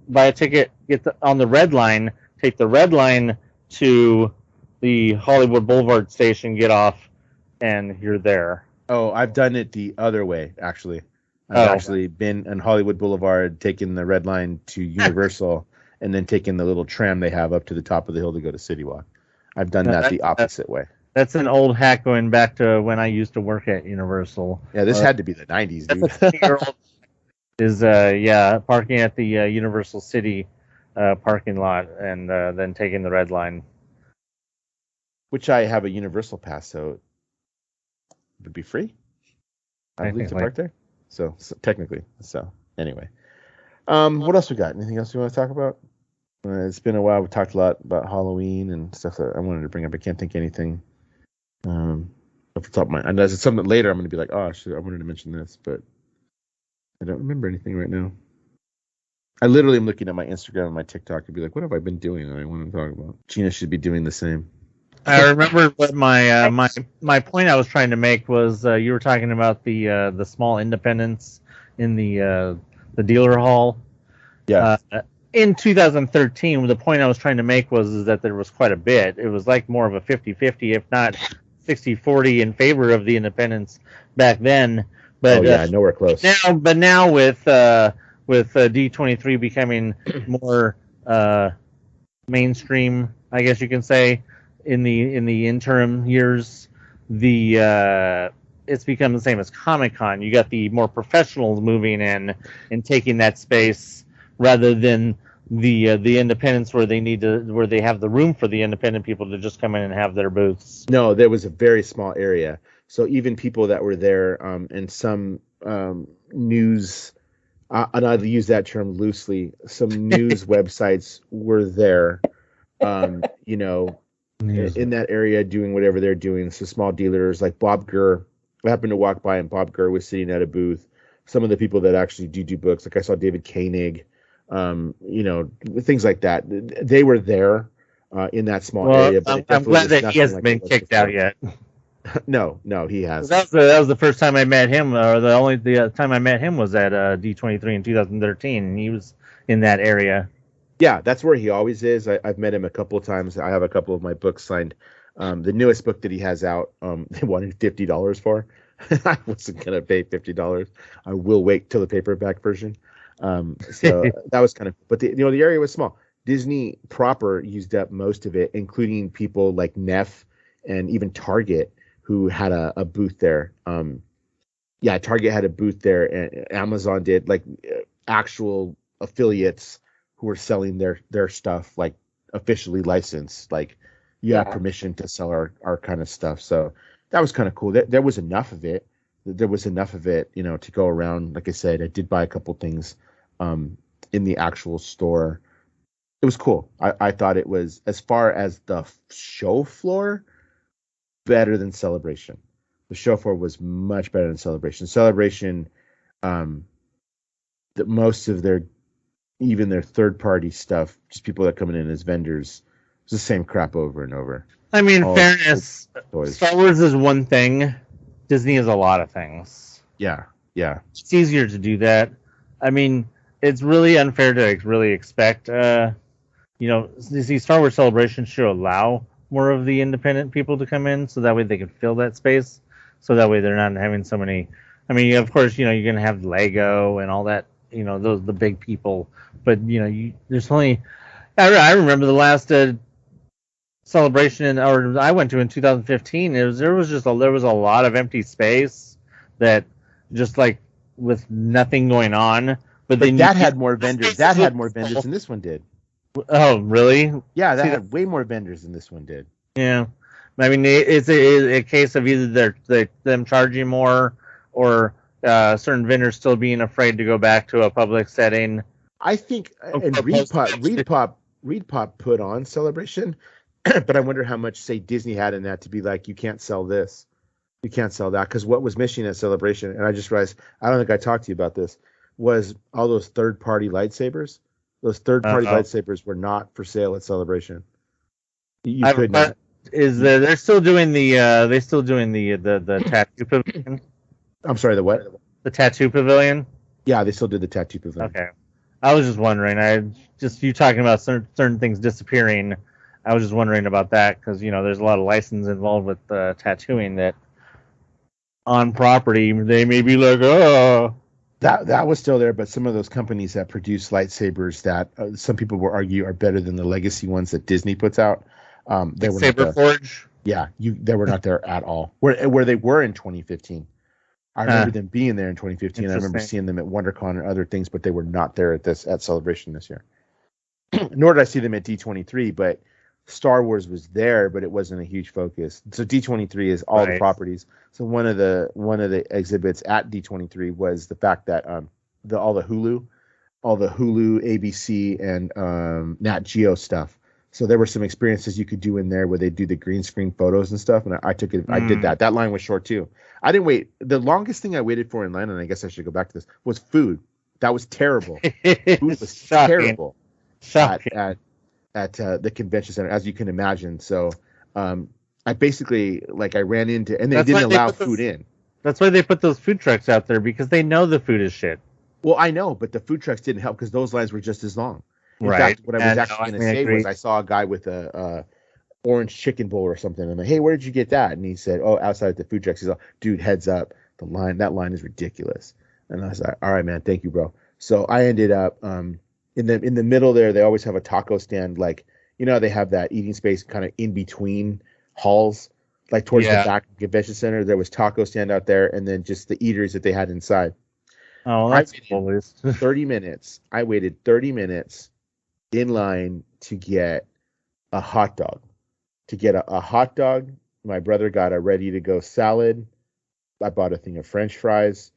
Buy a ticket, on the red line, take the red line to the Hollywood Boulevard station, get off, and you're there. Oh, I've done it the other way, actually. I've actually been on Hollywood Boulevard, taking the red line to Universal, and then taking the little tram they have up to the top of the hill to go to City Walk. I've done that the opposite way. That's an old hack going back to when I used to work at Universal. Yeah, this had to be the 90s, dude. That's a 20-year-old is parking at the Universal City parking lot and then taking the red line. Which I have a Universal pass, so it would be free, I believe, to park there. So technically. So anyway, what else we got? Anything else you want to talk about? It's been a while. We talked a lot about Halloween and stuff that I wanted to bring up. I can't think of anything off the top of my. Unless it's something later, I'm going to be like, oh, shit, I wanted to mention this, but I don't remember anything right now. I literally am looking at my Instagram and my TikTok and be like, what have I been doing that I want to talk about? Gina should be doing the same. I remember what my point I was trying to make was you were talking about the small independents in the dealer hall. Yeah. in 2013, the point I was trying to make is that there was quite a bit. It was like more of a 50-50, if not 60-40 in favor of the independents back then. But nowhere close. Now with D23 becoming more mainstream, I guess you can say, in the interim years, it's become the same as Comic-Con. You got the more professionals moving in and taking that space rather than the independents where they have the room for the independent people to just come in and have their booths. No, there was a very small area. So even people that were there, and some news, and I'll use that term loosely, some news websites were there, in that area doing whatever they're doing. So small dealers like Bob Gurr. I happened to walk by and Bob Gurr was sitting at a booth. Some of the people that actually do books, like I saw David Koenig, things like that. They were there in that small area. But I'm glad that he hasn't been kicked out yet. No, he hasn't. That was the first time I met him, or the time I met him was at D23 in 2013, and he was in that area. Yeah, that's where he always is. I've met him a couple of times. I have a couple of my books signed. The newest book that he has out, they wanted $50 for. I wasn't gonna pay $50. I will wait till the paperback version. So that was kind of, but the area was small. Disney proper used up most of it, including people like Neff and even Target, who had a booth there. Target had a booth there, and Amazon did, like actual affiliates who were selling their stuff, like officially licensed, like you have permission to sell our kind of stuff. So that was kind of cool. There was enough of it. There was enough of it, to go around. Like I said, I did buy a couple things in the actual store. It was cool. I thought it was, as far as the show floor, better than Celebration. The show floor was much better than Celebration. Celebration, that most of their third party stuff, just people that come in as vendors, it's the same crap over and over. I mean, fairness, Star Wars is one thing. Disney is a lot of things. Yeah. It's easier to do that. I mean, it's really unfair to really expect. See, Star Wars Celebration should allow more of the independent people to come in, so that way they can fill that space. So that way they're not having so many. I mean, of course, you're gonna have Lego and all that. The big people. But there's only. I remember the last celebration I went to in 2015. There was a lot of empty space that just like with nothing going on. But that had more vendors. That had more vendors than this one did. Oh, really? Yeah, that had way more vendors than this one did. Yeah, I mean, it's a case of either them charging more or certain vendors still being afraid to go back to a public setting. I think, and ReedPop put on Celebration, but I wonder how much, say, Disney had in that to be like, you can't sell this, you can't sell that, because what was missing at Celebration, and I just realized, I don't think I talked to you about this, was all those third-party lightsabers. Those third-party lightsabers were not for sale at Celebration. You could not. They're still doing the tattoo pavilion? I'm sorry, the what? The tattoo pavilion? Yeah, they still did the tattoo pavilion. Okay. I was just wondering. You talking about certain things disappearing. I was just wondering about that because there's a lot of license involved with tattooing that on property they may be like, oh. That was still there, but some of those companies that produce lightsabers that some people will argue are better than the legacy ones that Disney puts out, they were Saber Forge. Yeah, they were not there at all. Where they were in 2015. I remember them being there in 2015. I remember seeing them at WonderCon and other things, but they were not there at Celebration this year. Nor did I see them at D23, but Star Wars was there, but it wasn't a huge focus. So D23 is all the properties. So one of the exhibits at D23 was the fact that all the Hulu, ABC, and Nat Geo stuff. So there were some experiences you could do in there where they do the green screen photos and stuff, and I took it. I did that. That line was short too. I didn't wait. The longest thing I waited for in line, and I guess I should go back to this, was food. That was terrible. Food was terrible at the convention center, as you can imagine. So I basically, I ran into, and they didn't allow food in. That's why they put those food trucks out there, because they know the food is shit. Well, I know, but the food trucks didn't help because those lines were just as long. In fact, what I was actually going to say was I saw a guy with a orange chicken bowl or something. I'm like, hey, where did you get that? And he said, oh, outside at the food trucks. He's like, dude, heads up, that line is ridiculous. And I was like, all right, man, thank you, bro. So I ended up in the middle there. They always have a taco stand, like, you know, they have that eating space kind of in between halls, like towards the back of the convention center. There was taco stand out there, and then just the eateries that they had inside. Oh, that's cool. 30 minutes. I waited 30 minutes in line to get a hot dog. A hot dog, my brother got a ready-to-go salad. I bought a thing of French fries,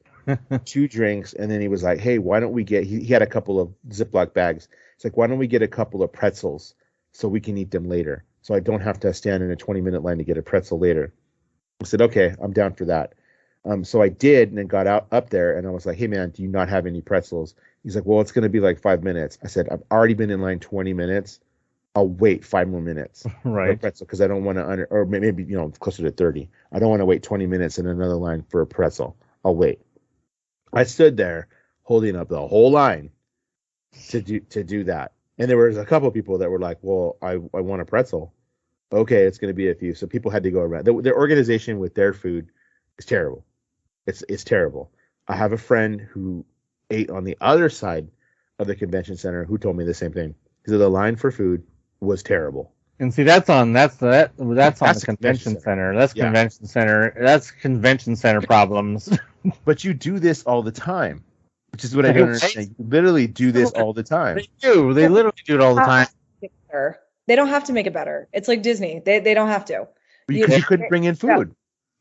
2 drinks, and then he was like, hey, why don't we get... He had a couple of Ziploc bags. It's like, why don't we get a couple of pretzels so we can eat them later? So I don't have to stand in a 20-minute line to get a pretzel later. I said, okay, I'm down for that. So I did, and then got up there, and I was like, hey, man, do you not have any pretzels? He's like, well, it's going to be like 5 minutes. I said, I've already been in line 20 minutes. I'll wait 5 more minutes. Right. For a pretzel, because I don't want to, or maybe, you know, closer to 30. I don't want to wait 20 minutes in another line for a pretzel. I'll wait. I stood there holding up the whole line to do that. And there was a couple of people that were like, well, I want a pretzel. Okay, it's going to be a few. So people had to go around. Their organization with their food is terrible. It's terrible. I have a friend who ate on the other side of the convention center who told me the same thing. Because the line for food was terrible. And see, that's on the convention center. That's convention center. That's convention center problems. But you do this all the time, which is what I don't understand. You literally do this all the time. They do. They literally do it all the time. They don't have to make it better. It's like Disney. They don't have to. Because you couldn't bring in food.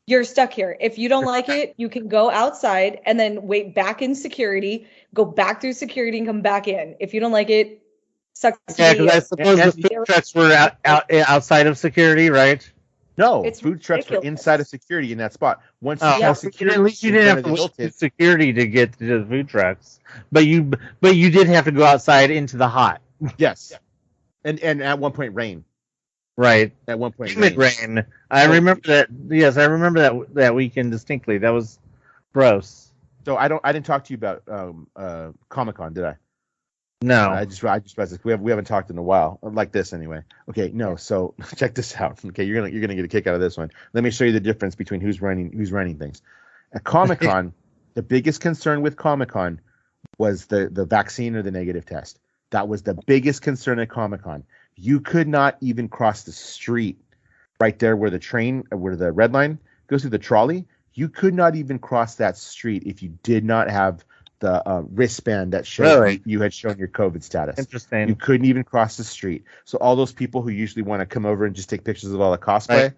You're stuck here. If you don't like it, you can go outside and then wait back in security, go back through security and come back in. If you don't like it, sucks. Yeah, because I suppose the food trucks were outside of security, right? No, food trucks were inside of security in that spot. Once security, at least you didn't have to wait security to get to the food trucks, but you did have to go outside into the hot. Yes, and at one point rain. Right. At one point rain. I remember that. Yes, I remember that weekend distinctly. That was gross. So I didn't talk to you about Comic-Con, did I? No. I just realized we haven't talked in a while, like this anyway. Okay, no. So check this out. Okay, you're gonna get a kick out of this one. Let me show you the difference between who's running things. At Comic-Con, the biggest concern with Comic-Con was the vaccine or the negative test. That was the biggest concern at Comic-Con. You could not even cross the street right there where the red line goes through the trolley. You could not even cross that street if you did not have the wristband that showed you had shown your COVID status. Interesting. You couldn't even cross the street. So all those people who usually want to come over and just take pictures of all the cosplay,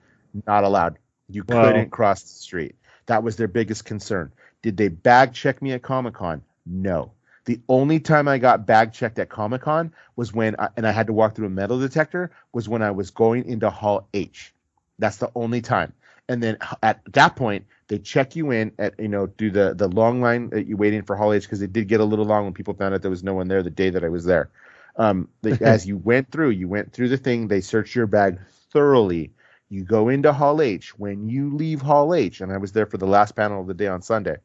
not allowed. You couldn't cross the street. That was their biggest concern. Did they bag check me at Comic-Con? No. The only time I got bag checked at Comic-Con was when I had to walk through a metal detector was when I was going into Hall H. That's the only time. And then at that point, they check you in at, do the long line that you wait in for Hall H, because it did get a little long when people found out there was no one there the day that I was there. As you went through the thing, they searched your bag thoroughly. You go into Hall H. When you leave Hall H, and I was there for the last panel of the day on Sunday,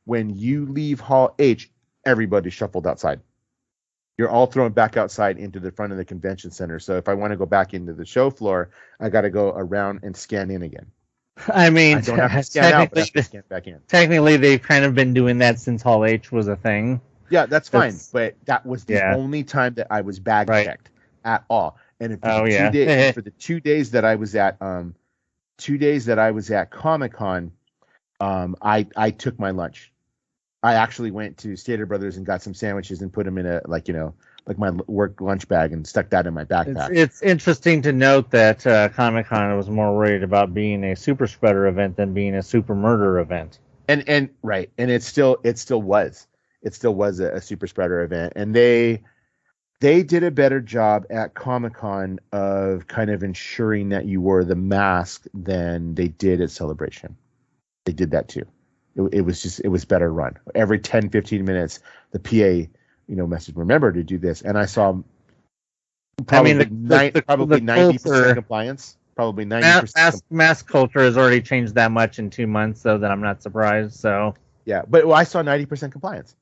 when you leave Hall H, everybody shuffled outside. You're all thrown back outside into the front of the convention center. So if I want to go back into the show floor, I got to go around and scan in again. I mean, I don't have to scan out, but I have to scan back in. Technically, they've kind of been doing that since Hall H was a thing. Yeah, that's fine. But that was the only time that I was bag checked at all. And for the 2 days that I was at, 2 days that I was at Comic-Con, I took my lunch. I actually went to Stater Brothers and got some sandwiches and put them in a my work lunch bag and stuck that in my backpack. It's interesting to note that Comic-Con was more worried about being a super spreader event than being a super murder event. And it still was a super spreader event, and they did a better job at Comic-Con of kind of ensuring that you wore the mask than they did at Celebration. They did that too. It was better run. Every 10, 15 minutes, the PA, message, remember to do this. And I saw probably 90% compliance. Probably 90%. Mask culture has already changed that much in 2 months, so that I'm not surprised. So yeah, but I saw 90% compliance.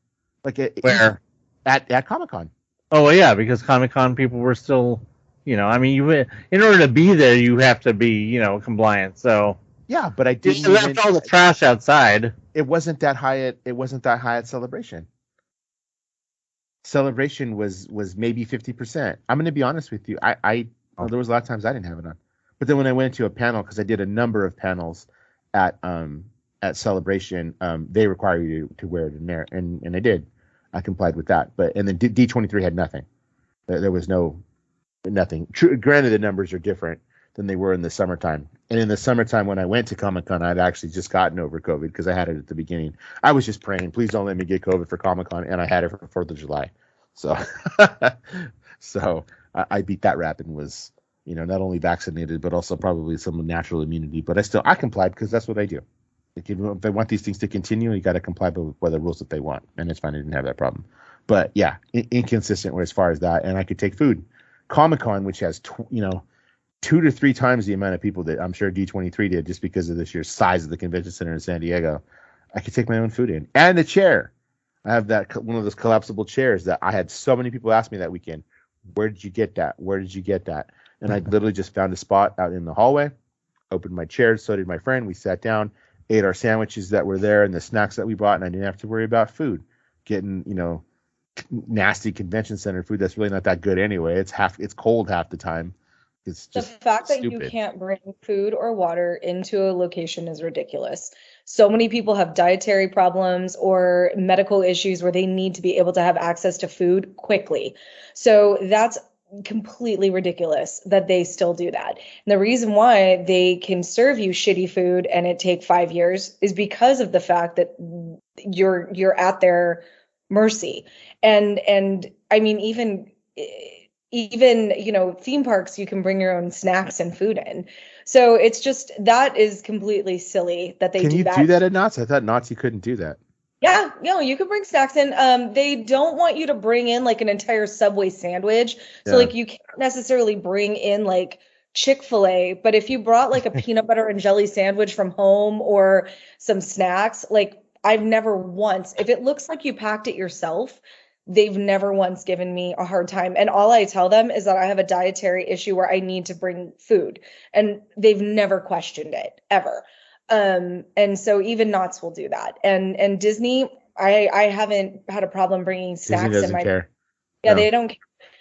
Where? At Comic-Con. Oh well, yeah, because Comic-Con people were still, I mean, in order to be there, you have to be, compliant. So yeah, but I didn't you left all the trash outside. It wasn't that high at Celebration. Celebration was maybe 50%. I'm going to be honest with you. There was a lot of times I didn't have it on, but then when I went to a panel, because I did a number of panels at Celebration, they require you to wear it in there, and I did. I complied with that, and then D23 had nothing. There was nothing. Granted, the numbers are different than they were in the summertime. And in the summertime, when I went to Comic-Con, I'd actually just gotten over COVID because I had it at the beginning. I was just praying, please don't let me get COVID for Comic-Con, and I had it for 4th of July. So, I beat that rap and was, not only vaccinated, but also probably some natural immunity. But I complied because that's what I do. If they want these things to continue, you got to comply with the rules that they want. And it's fine. I didn't have that problem. But yeah, inconsistent as far as that. And I could take food. Comic-Con, which has, 2 to 3 times the amount of people that I'm sure D23 did just because of the sheer size of the convention center in San Diego, I could take my own food in. And a chair. I have one of those collapsible chairs that I had so many people ask me that weekend, where did you get that? Where did you get that? And I literally just found a spot out in the hallway, opened my chair, so did my friend. We sat down, ate our sandwiches that were there and the snacks that we bought, and I didn't have to worry about food. Getting, nasty convention center food that's really not that good anyway. It's cold half the time. It's just the fact that stupid. You can't bring food or water into a location is ridiculous. So many people have dietary problems or medical issues where they need to be able to have access to food quickly. So that's completely ridiculous that they still do that. And the reason why they can serve you shitty food and it take 5 years is because of the fact that you're at their mercy. And I mean, even theme parks, you can bring your own snacks and food in. So it's just, that is completely silly that they do that. Can you do that at Knott's? I thought Knott's you couldn't do that. Yeah, you could bring snacks in. They don't want you to bring in like an entire Subway sandwich. So like you can't necessarily bring in like Chick-fil-A, but if you brought like a peanut butter and jelly sandwich from home or some snacks, like I've never once, if it looks like you packed it yourself, they've never once given me a hard time. And all I tell them is that I have a dietary issue where I need to bring food. And they've never questioned it, ever. And so even Knott's will do that. And Disney, I haven't had a problem bringing snacks in my care. Yeah, no. They don't care.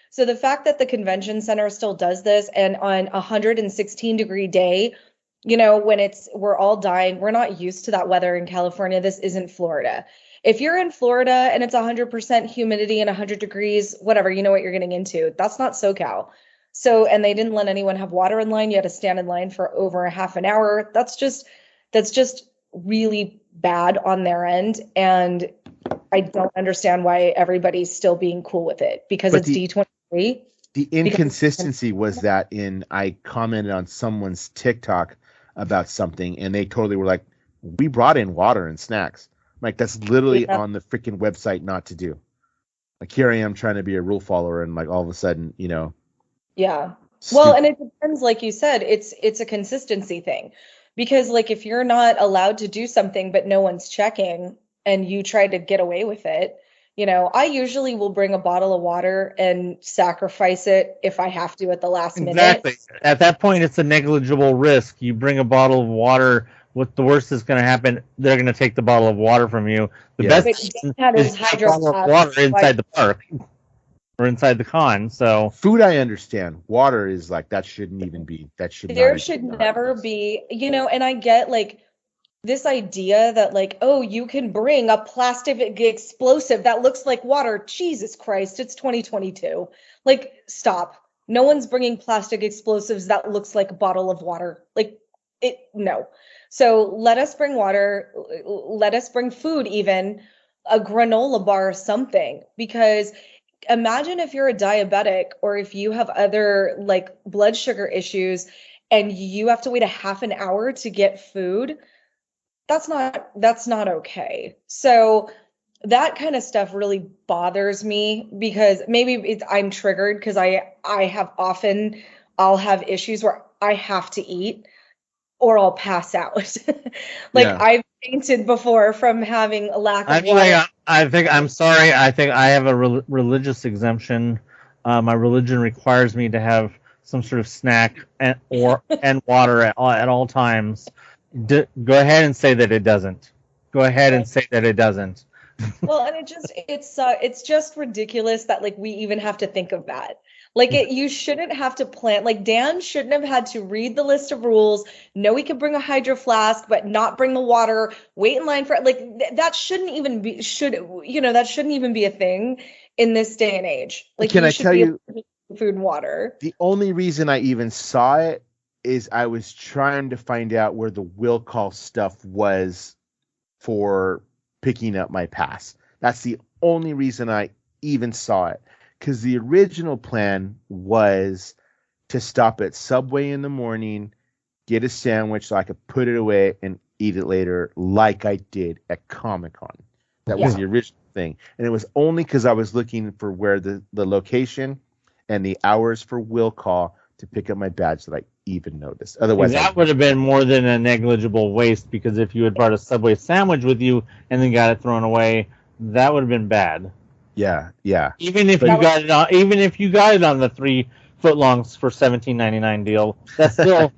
So the fact that the convention center still does this, and on a 116-degree day, when we're all dying, we're not used to that weather in California. This isn't Florida. If you're in Florida and it's 100% humidity and 100 degrees, whatever, you know what you're getting into. That's not SoCal. So, and they didn't let anyone have water in line. You had to stand in line for over a half an hour. That's just really bad on their end. And I don't understand why everybody's still being cool with it, because it's D23. The inconsistency was that I commented on someone's TikTok about something and they totally were like, we brought in water and snacks. Like, that's literally on the freaking website not to do. Like, here I am trying to be a rule follower, and like all of a sudden, Yeah. Well, and it depends, like you said, it's a consistency thing. Because like if you're not allowed to do something but no one's checking and you try to get away with it, I usually will bring a bottle of water and sacrifice it if I have to at the last minute. Exactly. At that point, it's a negligible risk. You bring a bottle of water. What the worst is going to happen? They're going to take the bottle of water from you. The best is a bottle of water inside the park or inside the con. So food, I understand. Water is like, that shouldn't even be. There should never be. And I get like this idea that like, oh, you can bring a plastic explosive that looks like water. Jesus Christ, it's 2022. Like, stop. No one's bringing plastic explosives that looks like a bottle of water. Like, no. So let us bring water. Let us bring food, even a granola bar or something. Because imagine if you're a diabetic or if you have other like blood sugar issues and you have to wait a half an hour to get food. That's not okay. So that kind of stuff really bothers me, because maybe I'm triggered because I'll have issues where I have to eat or I'll pass out. I've fainted before from having a lack of water. I'm sorry. I think I have a religious exemption. My religion requires me to have some sort of snack and water at all times. Go ahead and say that it doesn't. Go ahead and say that it doesn't. Well, and it's just ridiculous that like we even have to think of that. Like you shouldn't have to plan. Like Dan shouldn't have had to read the list of rules, know he could bring a hydro flask, but not bring the water. Wait in line for like that shouldn't even be that shouldn't even be a thing in this day and age. Like, can I tell you, food and water. The only reason I even saw it is I was trying to find out where the will call stuff was for picking up my pass. That's the only reason I even saw it. Because the original plan was to stop at Subway in the morning, get a sandwich so I could put it away and eat it later, like I did at Comic-Con. That was the original thing. And it was only because I was looking for where the location and the hours for will call to pick up my badge that I even noticed. Otherwise, that would have been more than a negligible waste, because if you had brought a Subway sandwich with you and then got it thrown away, that would have been bad. Yeah. Even if you got it on the 3 footlongs for $17.99 deal, that's still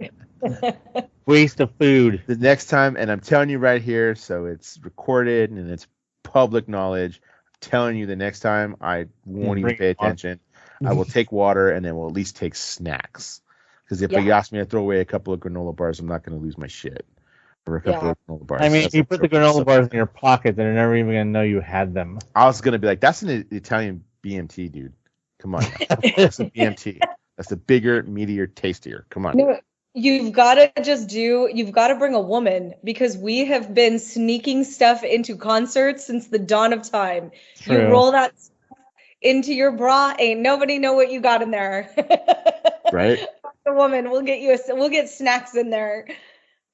waste of food. The next time, and I'm telling you right here, so it's recorded and it's public knowledge. I'm telling you, the next time I won't even pay attention. I will take water, and then we'll at least take snacks. Because if you ask me to throw away a couple of granola bars, I'm not going to lose my shit for a couple of granola bars. I mean, if you put the granola bars in your pocket, they're never even going to know you had them. I was going to be like, that's an Italian BMT, dude. Come on. That's a BMT. That's the bigger, meatier, tastier. Come on. No, you've got to bring a woman, because we have been sneaking stuff into concerts since the dawn of time. True. You roll that into your bra, ain't nobody know what you got in there. Right? The woman, we'll get snacks in there.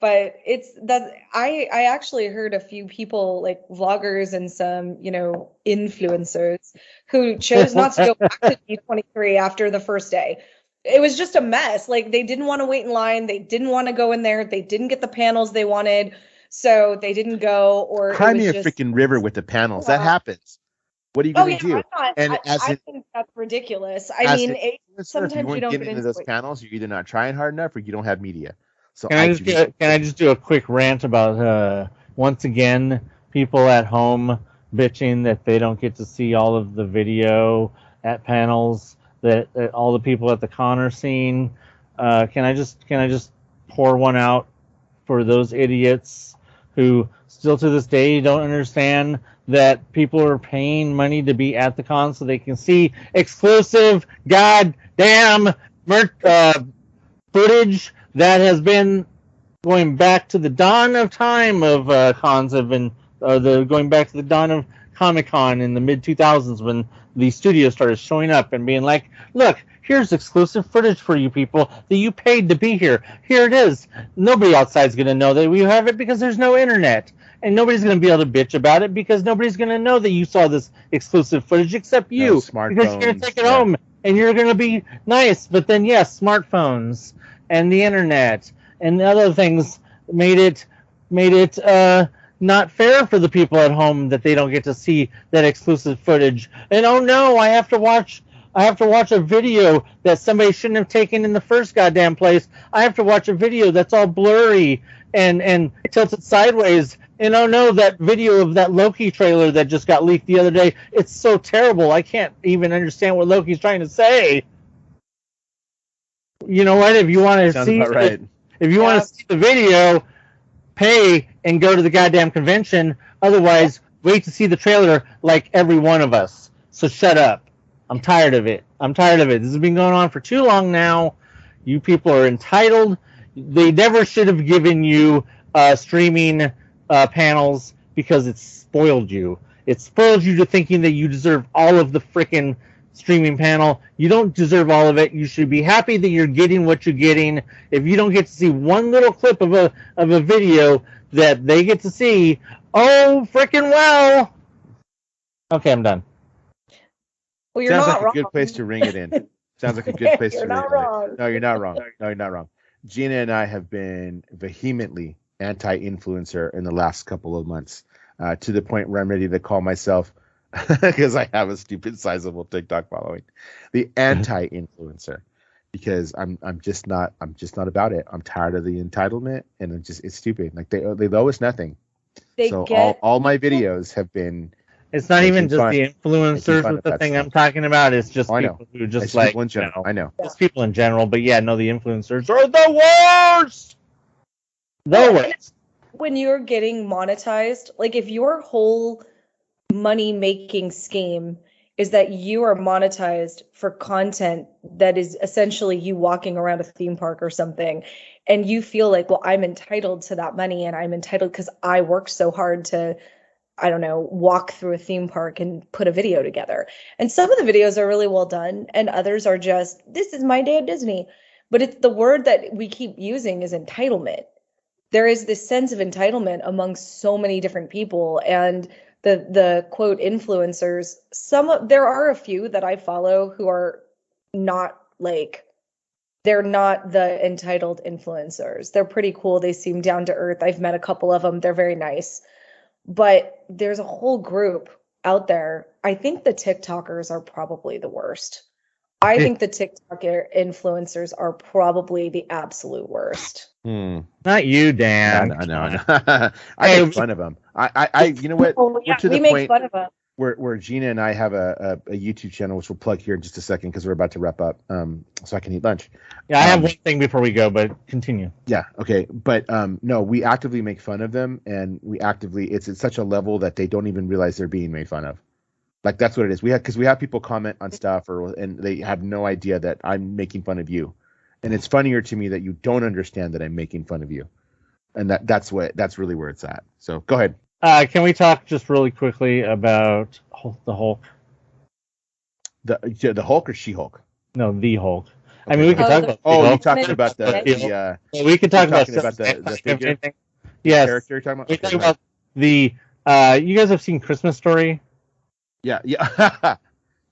But it's that I actually heard a few people, like vloggers and some, influencers, who chose not to go back to D23 after the first day. It was just a mess. Like, they didn't want to wait in line. They didn't want to go in there. They didn't get the panels they wanted, so they didn't go. Or cry me a freaking river with the panels. That happens. What are you going to do? I think that's ridiculous. I mean, sometimes you don't get into those panels. You're either not trying hard enough or you don't have media. So can I just do a quick rant about once again people at home bitching that they don't get to see all of the video at panels that all the people at the con are seeing. Can I just pour one out for those idiots who still to this day don't understand that people are paying money to be at the con so they can see exclusive goddamn footage that has been going back to the dawn of time of cons have been going back to the dawn of Comic-Con in the mid-2000s when these studios started showing up and being like, look, here's exclusive footage for you people that you paid to be here. Here it is. Nobody outside's going to know that we have it because there's no internet. And nobody's going to be able to bitch about it because nobody's going to know that you saw this exclusive footage except you. Because you're going to take it home and you're going to be nice. But then, yes, smartphones and the internet and other things made it not fair for the people at home that they don't get to see that exclusive footage. And oh no, I have to watch a video that somebody shouldn't have taken in the first goddamn place. I have to watch a video that's all blurry and tilted sideways. And oh no, that video of that Loki trailer that just got leaked the other day, it's so terrible. I can't even understand what Loki's trying to say. You know what? If you want to see want to see the video, pay and go to the goddamn convention. Otherwise, wait to see the trailer like every one of us. So shut up. I'm tired of it. This has been going on for too long now. You people are entitled. They never should have given you streaming panels because it spoiled you. It spoiled you to thinking that you deserve all of the frickin' streaming panel. You don't deserve all of it. You should be happy that you're getting what you're getting. If you don't get to see one little clip of a video that they get to see, oh frickin' well. Okay, I'm done. Well, you're Sounds not like wrong. A good place to ring it in. Sounds like a good place to ring it in. No, you're not wrong. No, you're not wrong. Gina and I have been vehemently anti-influencer in the last couple of months. to the point where I'm ready to call myself, because I have a stupid sizable TikTok following, the anti-influencer, because I'm just not about it. I'm tired of the entitlement, and it's stupid. Like they owe us nothing. All my videos have been. It's not even just the influencers with the thing I'm talking about. It's just people who just like, people in general. I know. Just people in general. But yeah, no, the influencers are the worst. The worst. When you're getting monetized, like if your whole money making scheme is that you are monetized for content that is essentially you walking around a theme park or something, and you feel like, well, I'm entitled to that money, and I'm entitled because I worked so hard to, I don't know, walk through a theme park and put a video together. And some of the videos are really well done, and others are just, this is my day at Disney. But it's the word that we keep using is entitlement. There is this sense of entitlement among so many different people, and the quote influencers, there are a few that I follow who are not like, they're not the entitled influencers. They're pretty cool. They seem down to earth. I've met a couple of them. They're very nice. But there's a whole group out there. I think the TikTokers are probably the worst. I think the TikTok influencers are probably the absolute worst. Not you, Dan. I know. I make fun of them. I you know what? We make fun of them. Where Gina and I have a YouTube channel, which we'll plug here in just a second because we're about to wrap up, so I can eat lunch. Yeah, I have one thing before we go, but continue. Yeah, okay. But no, we actively make fun of them, and it's at such a level that they don't even realize they're being made fun of. Like, that's what it is. Because we have people comment on stuff, and they have no idea that I'm making fun of you. And it's funnier to me that you don't understand that I'm making fun of you. And that's really where it's at. So go ahead. Can we talk just really quickly about the Hulk? The Hulk or She-Hulk? No, the Hulk. I mean, we can talk about. You're talking about the. We can talk about the figure. Yes. Character you're talking about. We talk about the. You guys have seen Christmas Story? Yeah.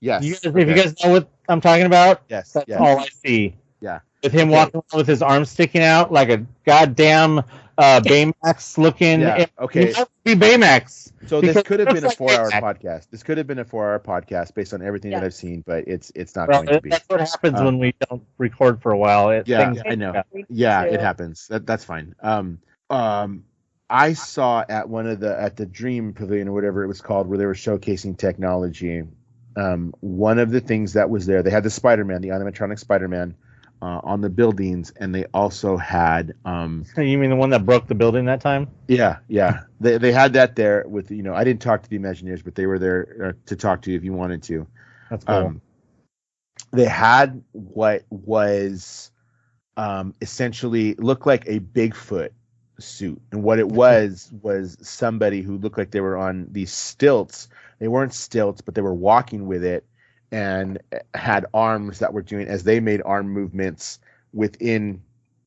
Yes. If you guys know what I'm talking about, yes. That's all I see. Yeah. With him walking around with his arms sticking out like a goddamn Baymax looking. Yeah. Okay. Be Baymax. So this could have been a 4-hour podcast. This could have been a 4-hour podcast based on everything that I've seen, but it's not going to be. That's what happens when we don't record for a while. I know. Yeah, it happens. That's fine. I saw at at the Dream Pavilion or whatever it was called, where they were showcasing technology. One of the things that was there, they had the Spider-Man, the animatronic Spider-Man, on the buildings, and they also had. You mean the one that broke the building that time? Yeah. They had that there with I didn't talk to the Imagineers, but they were there to talk to you if you wanted to. That's cool. They had what was essentially looked like a Bigfoot suit, and what it was somebody who looked like they were on these stilts. They weren't stilts, but they were walking with it, and had arms that were doing, as they made arm movements within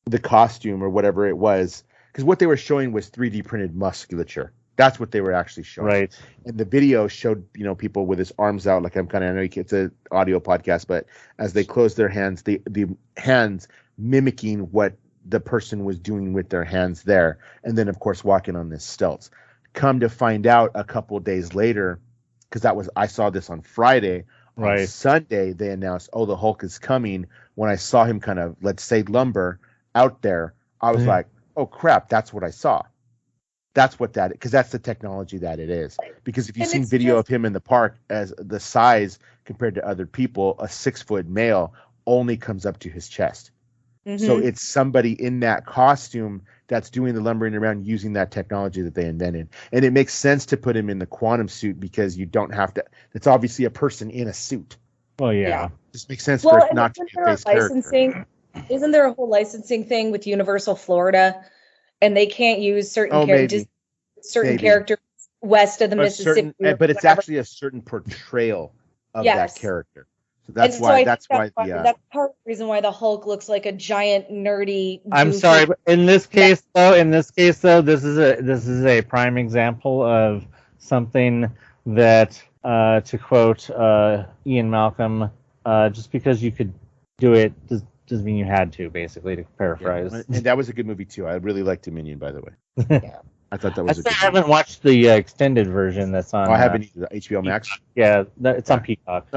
the costume or whatever it was, because what they were showing was 3D printed musculature. That's what they were actually showing. Right. And the video showed people with his arms out, like I know it's an audio podcast, but as they closed their hands, the hands mimicking what the person was doing with their hands there, and then of course walking on this stilts. Come to find out a couple of days later, because I saw this on Friday. Right. On Sunday they announced, the Hulk is coming. When I saw him kind of, let's say, lumber out there, I was like, oh crap, that's what I saw. That's what because that's the technology that it is. Because if you've seen video of him in the park, as the size compared to other people, a 6-foot male only comes up to his chest. Mm-hmm. So it's somebody in that costume that's doing the lumbering around using that technology that they invented. And it makes sense to put him in the quantum suit because you don't have to. It's obviously a person in a suit. Well, yeah. This makes sense for it not to be a face character. Isn't there a whole licensing thing with Universal Florida, and they can't use certain characters west of the Mississippi? But it's actually a certain portrayal of that character. So that's why. That's part of the reason why the Hulk looks like a giant nerdy. I'm sorry, but in this case, though, this is a prime example of something that, to quote Ian Malcolm, just because you could do it doesn't mean you had to. Basically, to paraphrase. Yeah, and that was a good movie too. I really liked Dominion, by the way. I thought that was. I still haven't watched the extended version that's on. I haven't either. HBO Max. Yeah, it's on Peacock.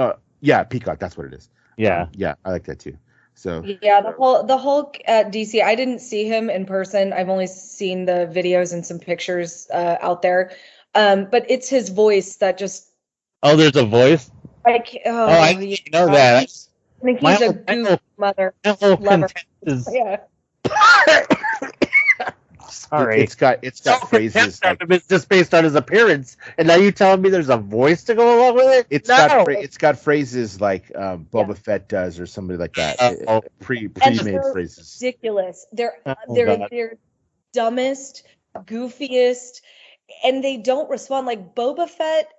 Yeah, Peacock. That's what it is. Yeah, yeah, I like that too. So yeah, the Hulk at DC. I didn't see him in person. I've only seen the videos and some pictures out there. But it's his voice that just. Oh, there's a voice. I didn't know that. I think he's a goof mother lover. Yeah. Sorry, it's got phrases. Like, it's just based on his appearance, and now you telling me there's a voice to go along with it? It's got phrases like Boba Fett does, or somebody like that. Pre-made phrases. Ridiculous. They're dumbest, goofiest, and they don't respond. Like Boba Fett.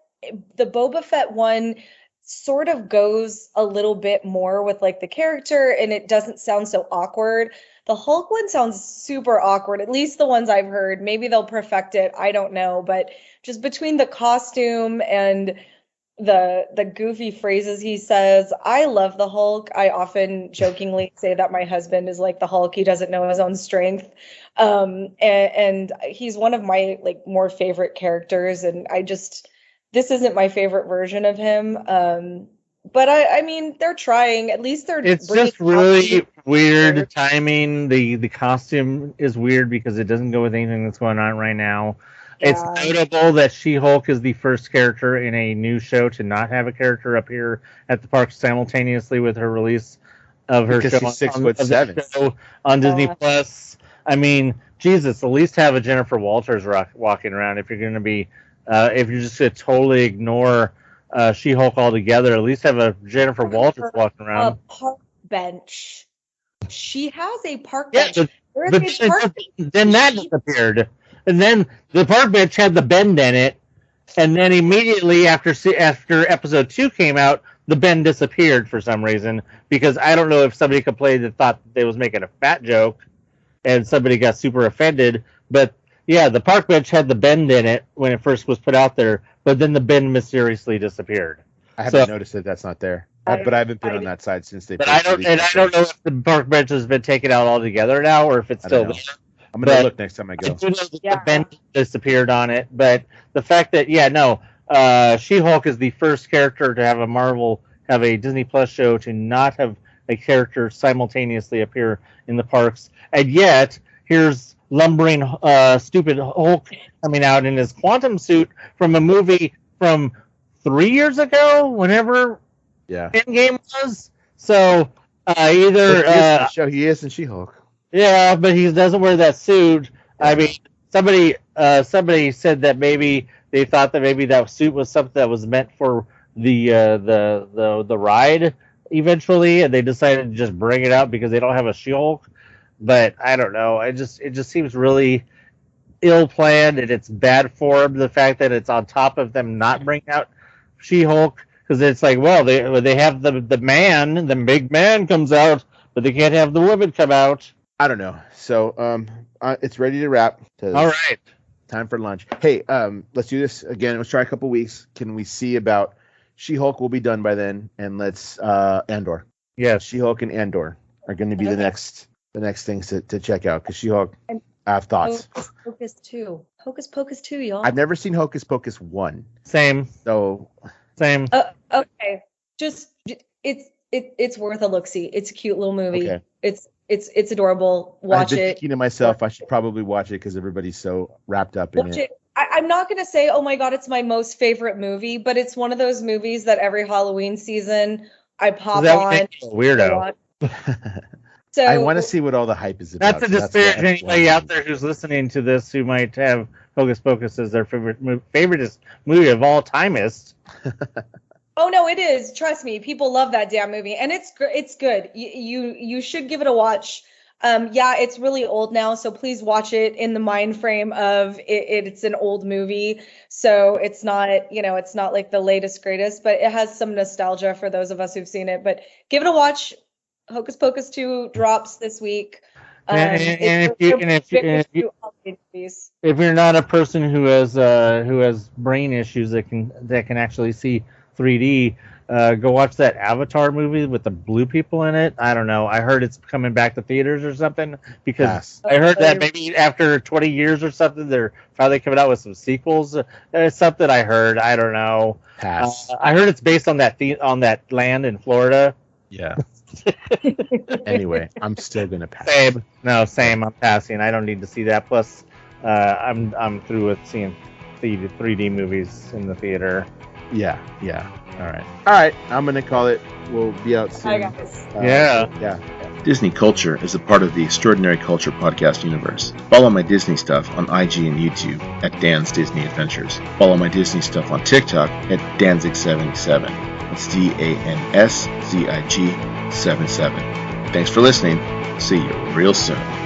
The Boba Fett one sort of goes a little bit more with like the character, and it doesn't sound so awkward. The Hulk one sounds super awkward, at least the ones I've heard. Maybe they'll perfect it. I don't know. But just between the costume and the goofy phrases he says, I love the Hulk. I often jokingly say that my husband is like the Hulk. He doesn't know his own strength. And he's one of my like more favorite characters. And this isn't my favorite version of him. But I mean, they're trying. At least they're. It's just really weird timing. The costume is weird because it doesn't go with anything that's going on right now. Yeah. It's notable that She-Hulk is the first character in a new show to not have a character appear at the park simultaneously with her release of her because show. She's 6'7" on Disney Plus. I mean, Jesus, at least have a Jennifer Walters walking around if you're going to be. If you're just going to totally ignore She-Hulk altogether, at least have a Jennifer Walters walking around. A park bench. She has a park bench. Then that disappeared. And then the park bench had the bend in it. And then immediately after episode 2 came out, the bend disappeared for some reason. Because I don't know if somebody complained and thought they was making a fat joke. And somebody got super offended. But yeah, the park bench had the bend in it when it first was put out there, but then the bend mysteriously disappeared. I haven't noticed that that's not there, but I haven't been on that side since they. But I don't know if the park bench has been taken out altogether now, or if it's still there. I'm gonna look next time I go. The bend disappeared on it, but the fact that She-Hulk is the first character to have a Disney Plus show to not have a character simultaneously appear in the parks, and yet here's lumbering stupid Hulk coming out in his quantum suit from a movie from 3 years ago, whenever Endgame was. So either he is in She-Hulk. Yeah, but he doesn't wear that suit. I mean, somebody said that maybe they thought that maybe that suit was something that was meant for the ride eventually, and they decided to just bring it out because they don't have a She-Hulk. But I don't know. It just seems really ill planned, and it's bad form. The fact that it's on top of them not bringing out She-Hulk, because it's like, well, they have the big man comes out, but they can't have the woman come out. I don't know. So it's ready to wrap. All right, time for lunch. Hey, let's do this again. Let's try a couple weeks. Can we see about She-Hulk? Will be done by then, and let's Andor. Yes, She-Hulk and Andor are going to be the next things to check out, because She-Hulk, I have thoughts. Hocus Pocus 2, y'all. I've never seen Hocus Pocus 1. Same. So. Same. Okay. Just it's worth a look-see. It's a cute little movie. Okay. It's adorable. Watch it. Thinking to myself, I should probably watch it because everybody's so wrapped up in it. I'm not going to say, oh my God, it's my most favorite movie, but it's one of those movies that every Halloween season I pop on. Weirdo. So, I want to see what all the hype is about. Not to disparage anybody out there who's listening to this who might have Hocus Pocus as their favorite movie of all timest. Oh no, it is. Trust me, people love that damn movie, and it's good. You should give it a watch. It's really old now, so please watch it in the mind frame of it's an old movie, so it's not it's not like the latest greatest, but it has some nostalgia for those of us who've seen it. But give it a watch. Hocus Pocus 2 drops this week. If you're not a person who has brain issues that can actually see 3D, go watch that Avatar movie with the blue people in it. I don't know. I heard it's coming back to theaters or something because I heard that maybe after 20 years or something, they're finally coming out with some sequels. It's something I heard. I don't know. Pass. I heard it's based on that land in Florida. Yeah. Anyway, I'm still gonna pass. Same. No, same. I'm passing. I don't need to see that. Plus, I'm through with seeing 3D movies in the theater. Yeah. All right. I'm gonna call it. We'll be out soon. Hi guys. Yeah. Disney Culture is a part of the Extraordinary Culture podcast universe. Follow my Disney stuff on IG and YouTube at Dan's Disney Adventures. Follow my Disney stuff on TikTok at Danzig77. That's DANSZIG77. Thanks for listening. See you real soon.